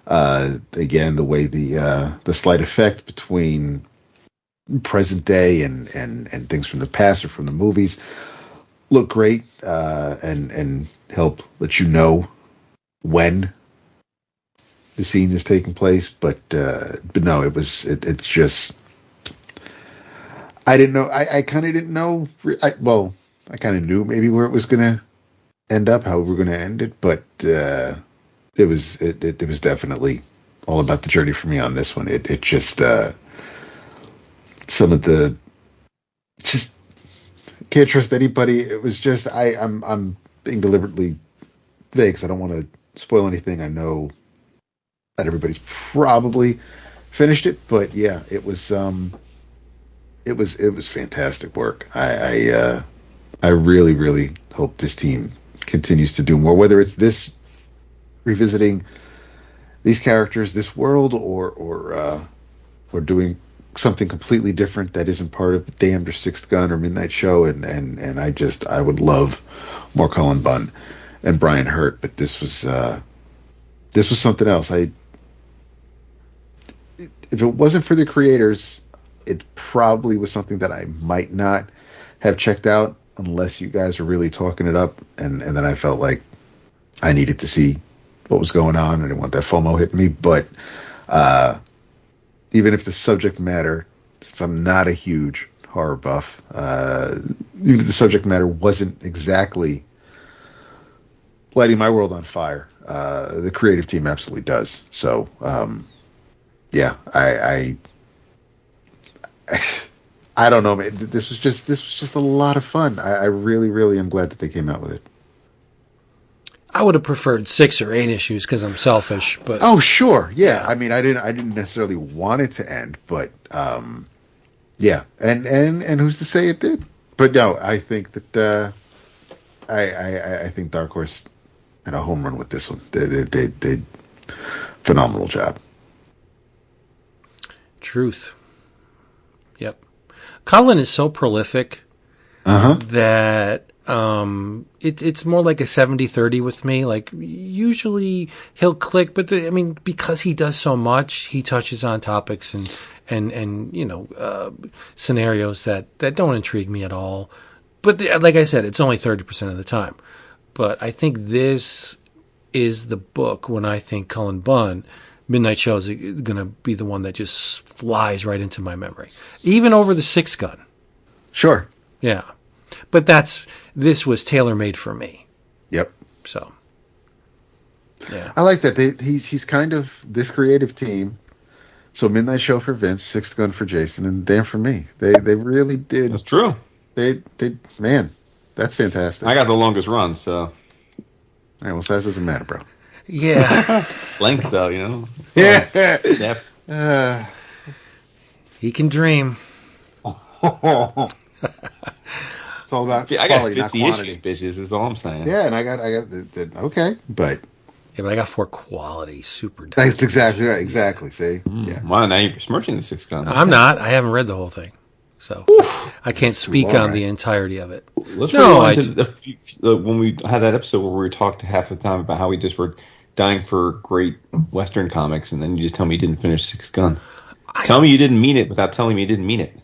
Again, the way the slight effect between present day and things from the past or from the movies look great, and help let you know when the scene is taking place. But no, it's just, I didn't know. I kind of didn't know. I kind of knew maybe where it was going to end up, how we were going to end it, but it was definitely all about the journey for me on this one. It just some of the just can't trust anybody. It was just I'm being deliberately vague because I don't want to spoil anything. I know that everybody's probably finished it, but yeah, it was fantastic work. I really, really hope this team continues to do more, whether it's this revisiting these characters, this world, or doing something completely different that isn't part of the Damned or Sixth Gun or Midnight Show. And I would love more Cullen Bunn and Brian Hurt, but this was something else. If it wasn't for the creators, it probably was something that I might not have checked out unless you guys are really talking it up. And then I felt like I needed to see what was going on. I didn't want that FOMO hitting me. But even if the subject matter, since I'm not a huge horror buff, even if the subject matter wasn't exactly lighting my world on fire, the creative team absolutely does. So, yeah, I don't know, man. This was just a lot of fun. I really, really am glad that they came out with it. I would have preferred 6 or 8 issues because I'm selfish, but oh, sure, yeah. I mean, I didn't necessarily want it to end, but yeah. And who's to say it did? But no, I think that I think Dark Horse had a home run with this one. They did phenomenal job. Truth. Yep. Colin is so prolific that it's more like a 70-30 with me. Like, usually he'll click, but because he does so much, he touches on topics and scenarios that don't intrigue me at all. But like I said, it's only 30% of the time. But I think this is the book when I think Cullen Bunn, Midnight Show, is going to be the one that just flies right into my memory, even over the Sixth Gun. Sure. Yeah, but this was tailor made for me. Yep. So, yeah, I like that. He's kind of this creative team. So Midnight Show for Vince, Sixth Gun for Jason, and Dan for me. They really did. That's true. They man, that's fantastic. I got the longest run, so. All right, well, size doesn't matter, bro. yeah. Length, though, you know. Yeah. He can dream. It's all about I got quality, 50 not quantity. issues, bitches, is all I'm saying. Yeah, and I got okay, but Yeah, but I got 4 quality super. that's exactly right. Exactly. See, yeah. Wow, now you're besmirching the Sixth Gun. I'm not. I haven't read the whole thing, so I can't speak All on right. the entirety of it. Let's No, rewind to when we had that episode where we talked half the time about how we just were dying for great Western comics, and then you just tell me you didn't finish Sixth Gun. Tell me you didn't mean it without telling me you didn't mean it.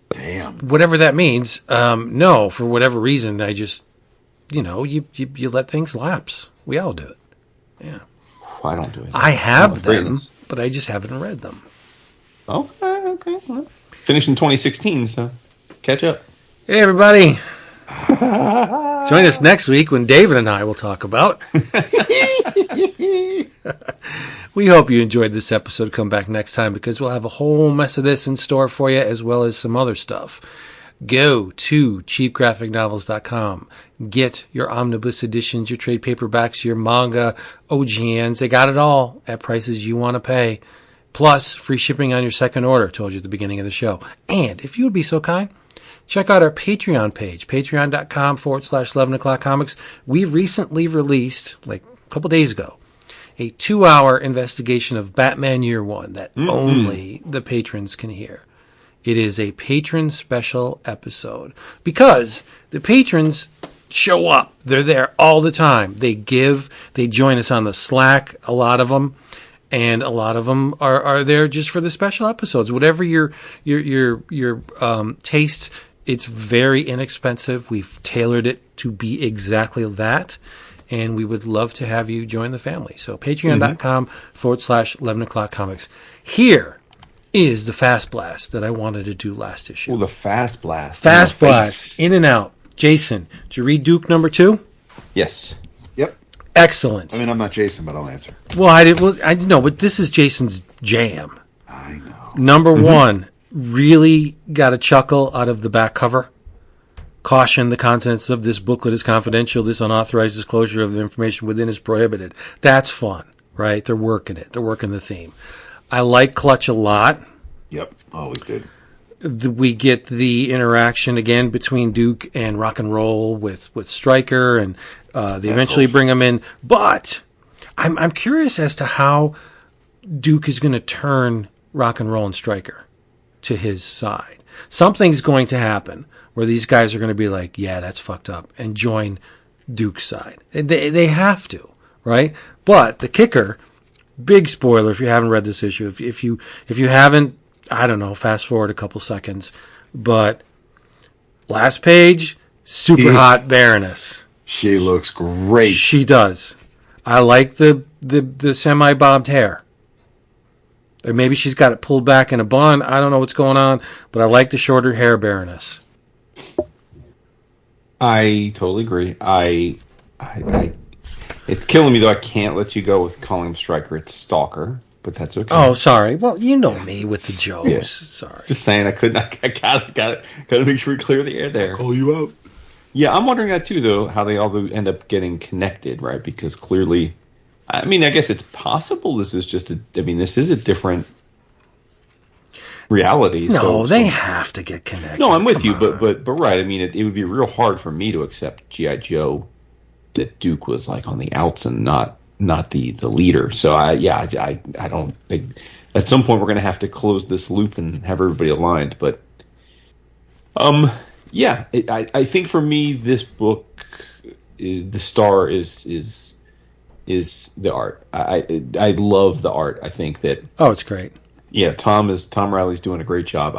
Damn. Whatever that means. No, for whatever reason, I just, you let things lapse. We all do it. Yeah. I don't do it. I have them, greatness. but I just haven't read them. Okay. Well, finished in 2016, so catch up. Hey, everybody. Join us next week when David and I will talk about. We hope you enjoyed this episode. Come back next time because we'll have a whole mess of this in store for you as well as some other stuff. Go to cheapgraphicnovels.com. Get your omnibus editions, your trade paperbacks, your manga, OGNs. They got it all at prices you want to pay. Plus, free shipping on your second order. Told you at the beginning of the show. And if you would be so kind, check out our Patreon page, patreon.com/11 o'clock comics. We recently released, like a couple days ago, a 2-hour investigation of Batman Year One that only the patrons can hear. It is a patron special episode because the patrons show up. They're there all the time. They join us on the Slack, a lot of them, and a lot of them are there just for the special episodes. Whatever your tastes, it's very inexpensive. We've tailored it to be exactly that. And we would love to have you join the family. So patreon.com/11 o'clock comics. Here is the Fast Blast that I wanted to do last issue. Oh, the Fast Blast. Fast Blast. In and out. Jason, did you read Duke number 2? Yes. Yep. Excellent. I mean, I'm not Jason, but I'll answer. Well, I know, but this is Jason's jam. I know. Number 1, really got a chuckle out of the back cover. Caution, the contents of this booklet is confidential. This unauthorized disclosure of the information within is prohibited. That's fun, right? They're working it. They're working the theme. I like Clutch a lot. Yep, always did. We get the interaction again between Duke and Rock and Roll with Stryker, and they eventually bring him in. But I'm curious as to how Duke is going to turn Rock and Roll and Stryker to his side. Something's going to happen where these guys are going to be like, yeah, that's fucked up, and join Duke's side. They have to, right? But the kicker, big spoiler if you haven't read this issue, if you haven't, I don't know, fast forward a couple seconds, but last page, super hot Baroness. She looks great. She does. I like the semi-bobbed hair. Or maybe she's got it pulled back in a bun. I don't know what's going on, but I like the shorter hair Baroness. I totally agree. It's killing me though. I can't let you go with calling him Stryker. It's Stalker, but that's okay. Oh, sorry. Well, you know me with the jokes. Yeah. Sorry. Just saying, I gotta make sure we clear the air there. Call you out. Yeah, I'm wondering that too, though, how they all end up getting connected, right? Because clearly, I mean, I guess it's possible this is just this is a different reality. No, they have to get connected. No, I'm with you, on. but right. I mean, it would be real hard for me to accept G.I. Joe that Duke was like on the outs and not the leader. So I don't. At some point, we're going to have to close this loop and have everybody aligned. But I think for me, this book is the star is the art. I love the art. I think that. Oh, it's great. Yeah, Tom Riley's doing a great job.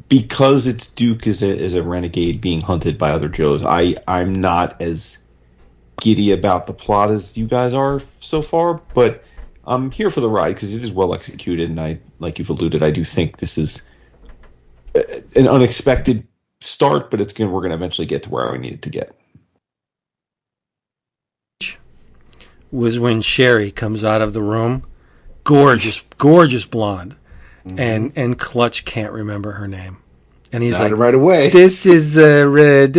Because it's Duke as a renegade being hunted by other Joes. I'm not as giddy about the plot as you guys are so far, but I'm here for the ride because it is well executed, and I, like you've alluded, I do think this is an unexpected start, but we're going to eventually get to where we need it to get. Was when Sherry comes out of the room. Gorgeous blonde, and Clutch can't remember her name, and he's Not like, right away. This is and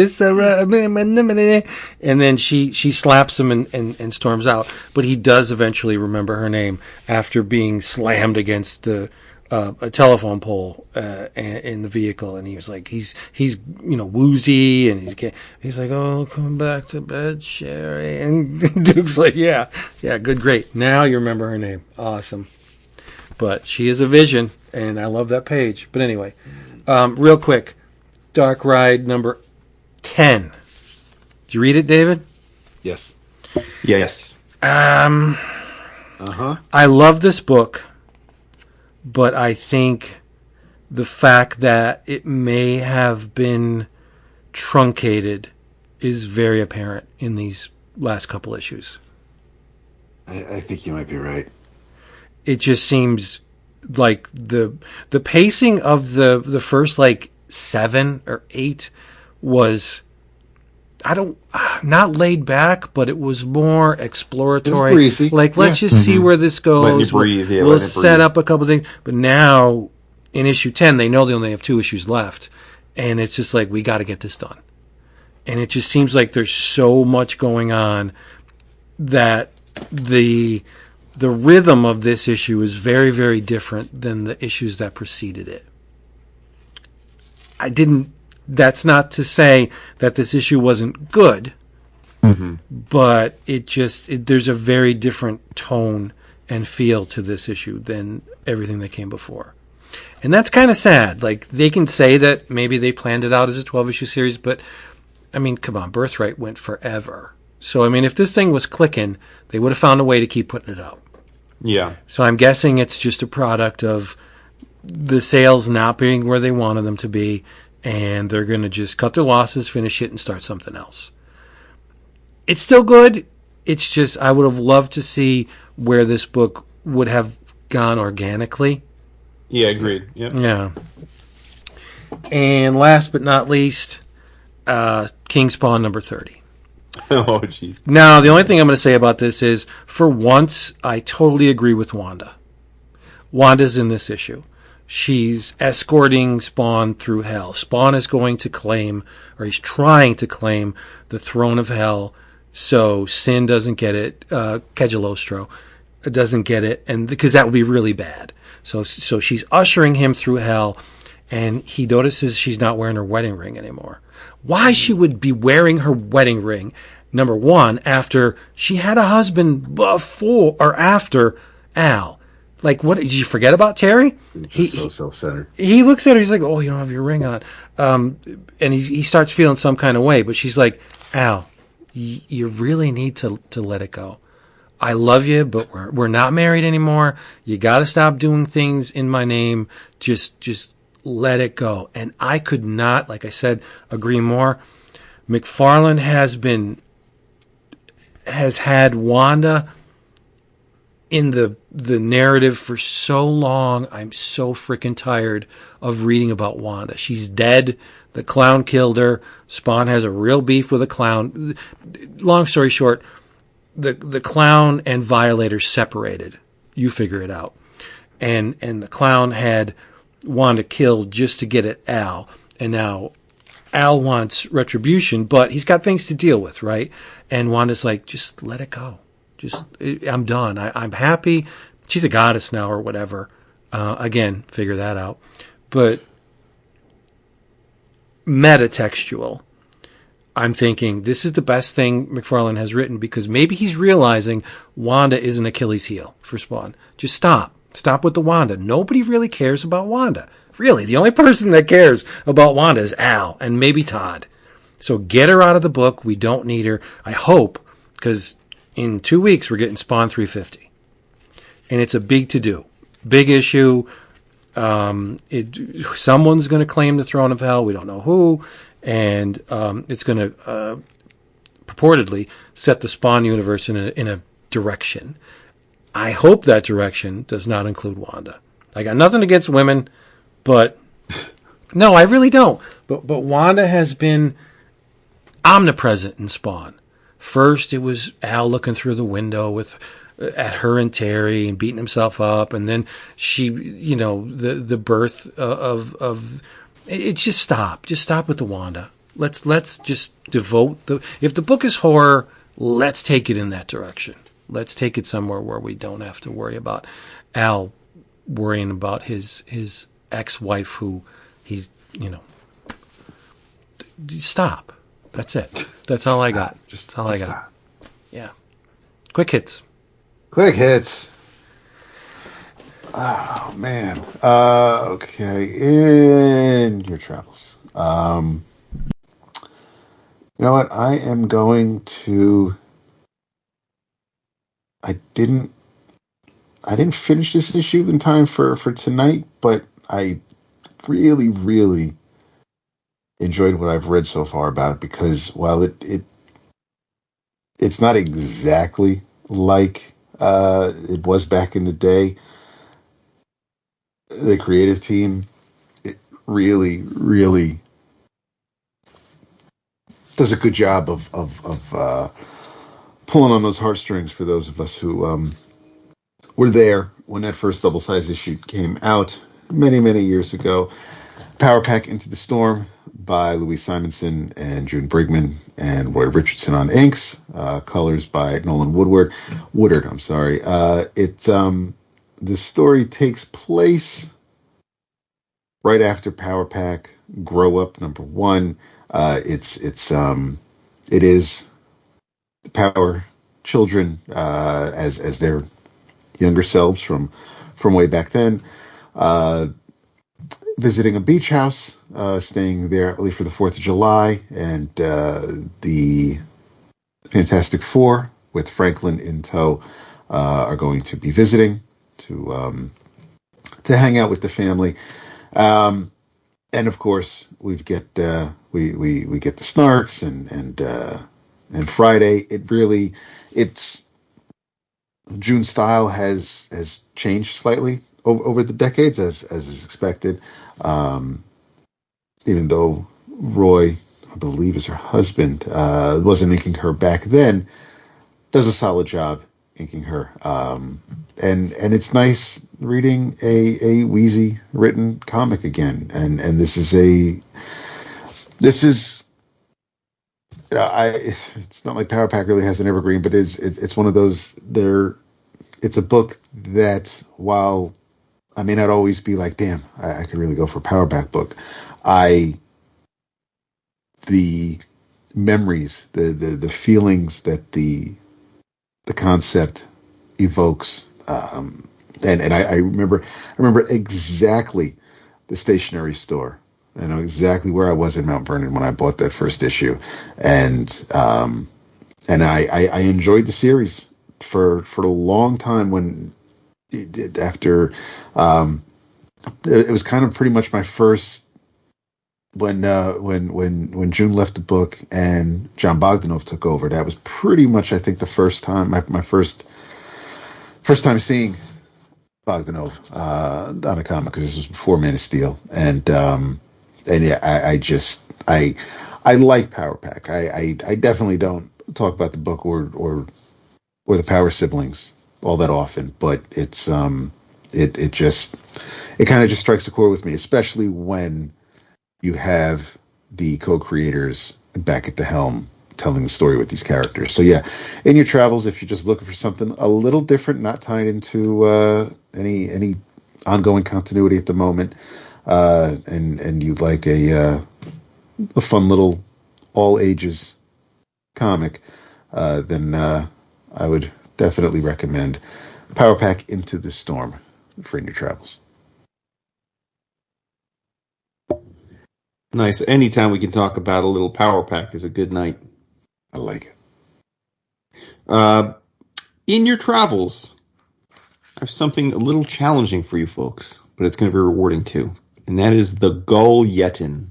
then she slaps him and storms out, but he does eventually remember her name after being slammed against a telephone pole in the vehicle, and he was like, he's woozy, and he's like, oh, come back to bed, Sherry, and Duke's like, yeah, good, great, now you remember her name, awesome. But she is a vision, and I love that page. But anyway, real quick, Dark Ride number 10. Did you read it, David? Yes. Yes. I love this book. But I think the fact that it may have been truncated is very apparent in these last couple issues. I think you might be right. It just seems like the pacing of the first 7 or 8 was not laid back, but it was more exploratory. It was breezy. Let's just see where this goes. We'll set up a couple things. But now, in issue 10, they know they only have 2 issues left. And it's just like, we got to get this done. And it just seems like there's so much going on that the rhythm of this issue is very, very different than the issues that preceded it. That's not to say that this issue wasn't good, but there's a very different tone and feel to this issue than everything that came before. And that's kind of sad. Like, they can say that maybe they planned it out as a 12-issue series, but, I mean, come on, Birthright went forever. So, I mean, if this thing was clicking, they would have found a way to keep putting it out. Yeah. So I'm guessing it's just a product of the sales not being where they wanted them to be, and they're going to just cut their losses, finish it, and start something else. It's still good. It's just I would have loved to see where this book would have gone organically. Yeah, agreed. Yep. Yeah. And last but not least, King Spawn number 30. Oh, jeez. Now, the only thing I'm going to say about this is, for once, I totally agree with Wanda. Wanda's in this issue. She's escorting Spawn through hell. Spawn is going to claim, or he's trying to claim, the throne of hell, so Sin doesn't get it, Kegelostro doesn't get it, and because that would be really bad. So she's ushering him through hell, and he notices she's not wearing her wedding ring anymore. Why she would be wearing her wedding ring, number one, after she had a husband before or after Al. Like, what, did you forget about Terry? He's so self-centered. He looks at her, he's like, oh, you don't have your ring on. And he starts feeling some kind of way, but she's like, Al, you really need to let it go. I love you, but we're not married anymore. You got to stop doing things in my name. Just let it go. And I could not, like I said, agree more. McFarlane has had Wanda in the narrative for so long. I'm so freaking tired of reading about Wanda. She's dead. The clown killed her. Spawn has a real beef with a clown. Long story short, the clown and Violator separated. You figure it out. And the clown had Wanda killed just to get at Al. And now Al wants retribution, but he's got things to deal with, right? And Wanda's like, just let it go. I'm done. I'm happy. She's a goddess now or whatever. Again, figure that out. But metatextual. I'm thinking this is the best thing McFarlane has written, because maybe he's realizing Wanda is an Achilles heel for Spawn. Just stop. Stop with the Wanda. Nobody really cares about Wanda. Really, the only person that cares about Wanda is Al and maybe Todd. So get her out of the book. We don't need her. I hope, because in 2 weeks we're getting Spawn 350. And it's a big to-do. Big issue. Someone's going to claim the throne of hell. We don't know who. And it's going to purportedly set the Spawn universe in a direction. I hope that direction does not include Wanda. I got nothing against women, but no, I really don't. But Wanda has been omnipresent in Spawn. First, it was Al looking through the window at her and Terry and beating himself up, and then she, the birth of it. Just stop with the Wanda. Let's just devote if the book is horror, let's take it in that direction. Let's take it somewhere where we don't have to worry about Al worrying about his ex-wife who he's, stop. That's it. That's all I got. That's all I got. Stop. Yeah. Quick hits. Oh, man. Okay. In your travels. You know what? I am going to... I didn't finish this issue in time for tonight, but I really, really enjoyed what I've read so far about it, because while it's not exactly like it was back in the day, the creative team, it really, really does a good job of pulling on those heartstrings for those of us who were there when that first double-sized issue came out many, many years ago. Power Pack Into the Storm by Louise Simonson and June Brigman and Roy Richardson on inks. Colors by Nolan Woodard. The story takes place right after Power Pack Grow Up #1. It is the Power children as their younger selves from way back then. visiting a beach house, staying there early for the 4th of July, and the Fantastic Four with Franklin in tow are going to be visiting to hang out with the family. And of course, we get the Snarks and Friday. It's June's style has changed slightly over the decades, as is expected. Even though Roy, I believe, is her husband, wasn't inking her back then, does a solid job inking her. And it's nice reading a Wheezy written comic again. And this is it's not like Power Pack really has an evergreen, but it's one of those it's a book that, while I may not always be like, damn, I could really go for a Power Pack book, the memories, the feelings that the concept evokes, and I remember exactly the stationery store. I know exactly where I was in Mount Vernon when I bought that first issue, and I enjoyed the series for a long time. When after it was kind of pretty much my first, when June left the book and John Bogdanove took over. That was pretty much, I think, the first time my first time seeing Bogdanove on a comic, because this was before Man of Steel, and yeah, I like Power Pack. I definitely don't talk about the book or the Power siblings all that often, but it's it kind of just strikes a chord with me, especially when you have the co-creators back at the helm telling the story with these characters. So yeah, in your travels, if you're just looking for something a little different, not tied into any ongoing continuity at the moment, and you'd like a fun little all ages comic, then I would definitely recommend Power Pack Into the Storm for in your travels. Nice. Anytime we can talk about a little Power Pack is a good night. I like it. In your travels, I have something a little challenging for you folks, but it's going to be rewarding too. And that is the Gull Yettin.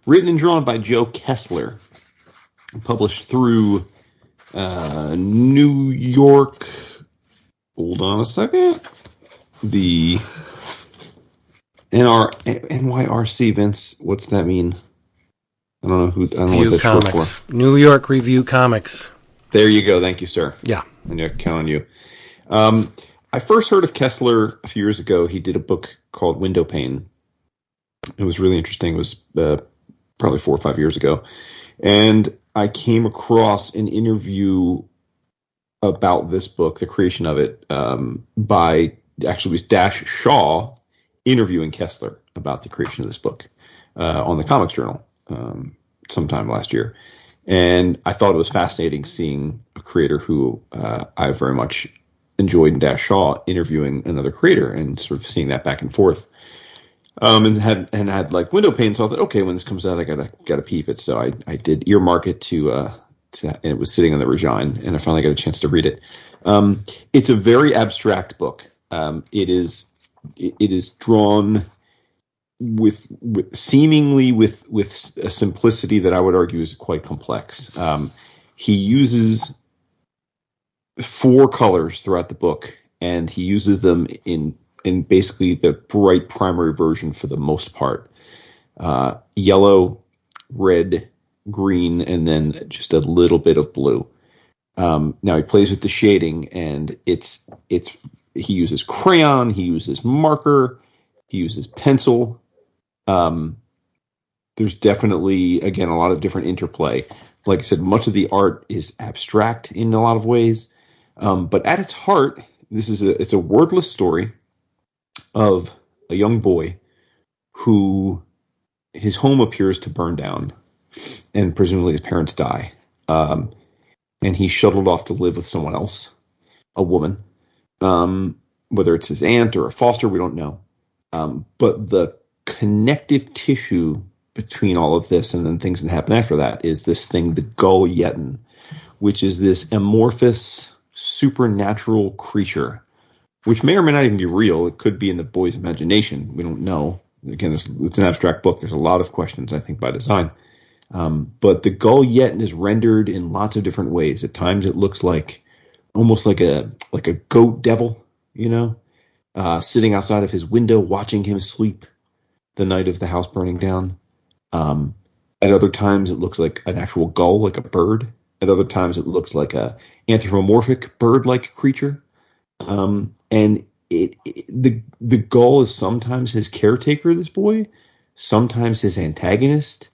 Written and drawn by Joe Kessler. Published through New York. Hold on a second. The NYRC, Vince. What's that mean? I don't know what that's short for. New York Review Comics. There you go. Thank you, sir. Yeah. I knew I could count on you. I first heard of Kessler a few years ago. He did a book called Window Pane. It was really interesting. It was probably 4 or 5 years ago. And I came across an interview about this book, the creation of it, by, actually, it was Dash Shaw interviewing Kessler about the creation of this book on the Comics Journal sometime last year. And I thought it was fascinating seeing a creator who I very much enjoyed, Dash Shaw, interviewing another creator and sort of seeing that back and forth. And had like Window Pane, so I thought, okay, when this comes out, I gotta peep it. So I did earmark it to and it was sitting on the Regine, and I finally got a chance to read it. It's a very abstract book. It is drawn with seemingly with a simplicity that I would argue is quite complex. He uses 4 colors throughout the book, and he uses them in basically the bright primary version for the most part. Yellow, red, green, and then just a little bit of blue. Now he plays with the shading, and he uses crayon, he uses marker, he uses pencil. There's definitely, again, a lot of different interplay. Like I said, much of the art is abstract in a lot of ways. But at its heart, it's a wordless story of a young boy who his home appears to burn down, and presumably his parents die. And he's shuttled off to live with someone else, a woman. Whether it's his aunt or a foster, we don't know. But the connective tissue between all of this and then things that happen after that is this thing, the Gull Yettin, which is this amorphous supernatural creature, which may or may not even be real. It could be in the boy's imagination. We don't know. Again, it's an abstract book. There's a lot of questions, I think, by design. But the Gull Yettin is rendered in lots of different ways. At times it looks like almost like a goat devil, sitting outside of his window watching him sleep the night of the house burning down. At other times it looks like an actual gull, like a bird. At other times it looks like a anthropomorphic bird-like creature. And the Gull is sometimes his caretaker, this boy, sometimes his antagonist.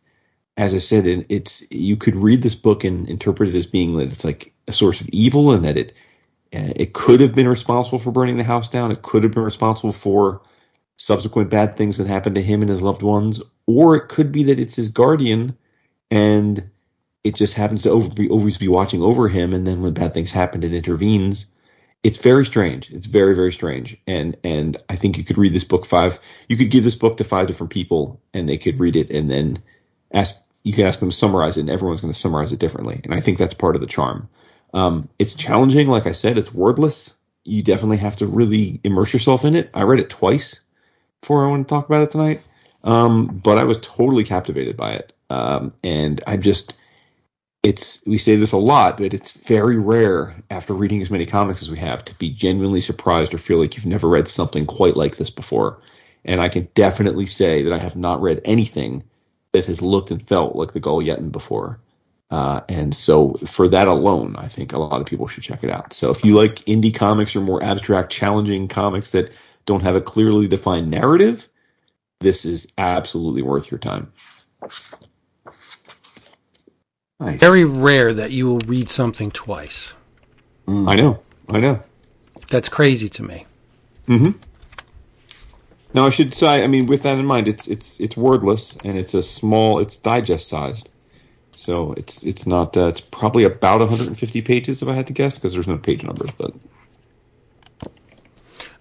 As I said, you could read this book and interpret it as being that it's like a source of evil, and that it could have been responsible for burning the house down. It could have been responsible for subsequent bad things that happened to him and his loved ones, or it could be that it's his guardian, and it just happens to always be watching over him. And then when bad things happen, it intervenes. It's very strange. It's very, very strange. And I think you could read this book you could give this book to 5 different people and they could read it and then you can ask them to summarize it, and everyone's going to summarize it differently. And I think that's part of the charm. It's challenging. Like I said, it's wordless. You definitely have to really immerse yourself in it. I read it twice before I want to talk about it tonight. But I was totally captivated by it. And we say this a lot, but it's very rare after reading as many comics as we have to be genuinely surprised or feel like you've never read something quite like this before. And I can definitely say that I have not read anything that has looked and felt like the Gull Yettin before. And so for that alone, I think a lot of people should check it out. So if you like indie comics or more abstract, challenging comics that don't have a clearly defined narrative, this is absolutely worth your time. Nice. Very rare that you will read something twice. I know. That's crazy to me. Mm-hmm. Now I should say, with that in mind, it's wordless and it's digest sized, so it's not. It's probably about 150 pages if I had to guess, because there's no page numbers. But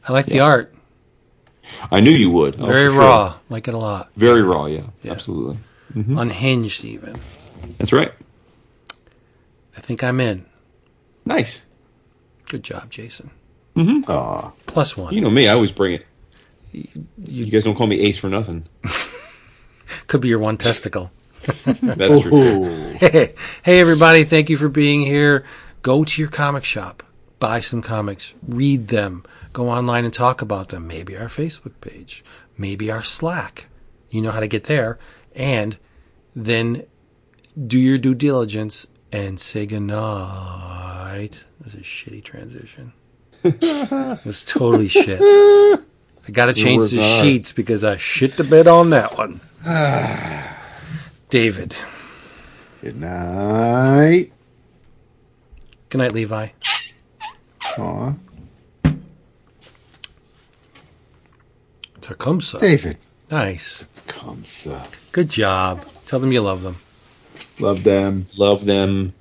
I like the art. I knew you would. Very raw, sure. Like it a lot. Very raw, yeah. Absolutely. Mm-hmm. Unhinged, even. That's right. I think I'm in. Nice. Good job, Jason. Mm-hmm. +1. You know me, I always bring it. You guys don't call me Ace for nothing. Could be your one testicle. That's true. Hey, everybody, thank you for being here. Go to your comic shop. Buy some comics. Read them. Go online and talk about them. Maybe our Facebook page. Maybe our Slack. You know how to get there. And then do your due diligence and say goodnight. That was a shitty transition. It was totally shit. I got to change the sheets because I shit the bed on that one. David. Good night. Good night, Levi. Aw. Tecumseh. David. Nice. Tecumseh. Good job. Tell them you love them. Love them. Love them.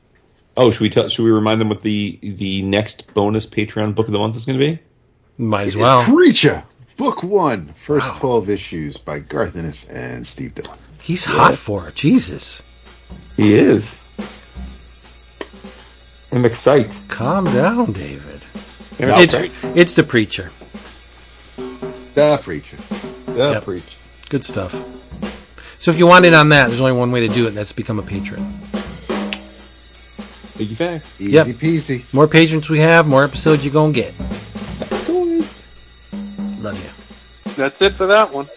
Oh, should we remind them what the next bonus Patreon book of the month is going to be? Might as well. Preacher, Book 1, first 12 issues by Garth Ennis and Steve Dillon. He's hot for it. Jesus. He is. I'm excited. Calm down, David. No, it's the Preacher. The Preacher. The Preacher. Good stuff. So if you want in on that, there's only one way to do it, and that's become a patron. Biggie facts. Easy peasy. More patrons we have, more episodes you're going to get. Toys. Love you. That's it for that one.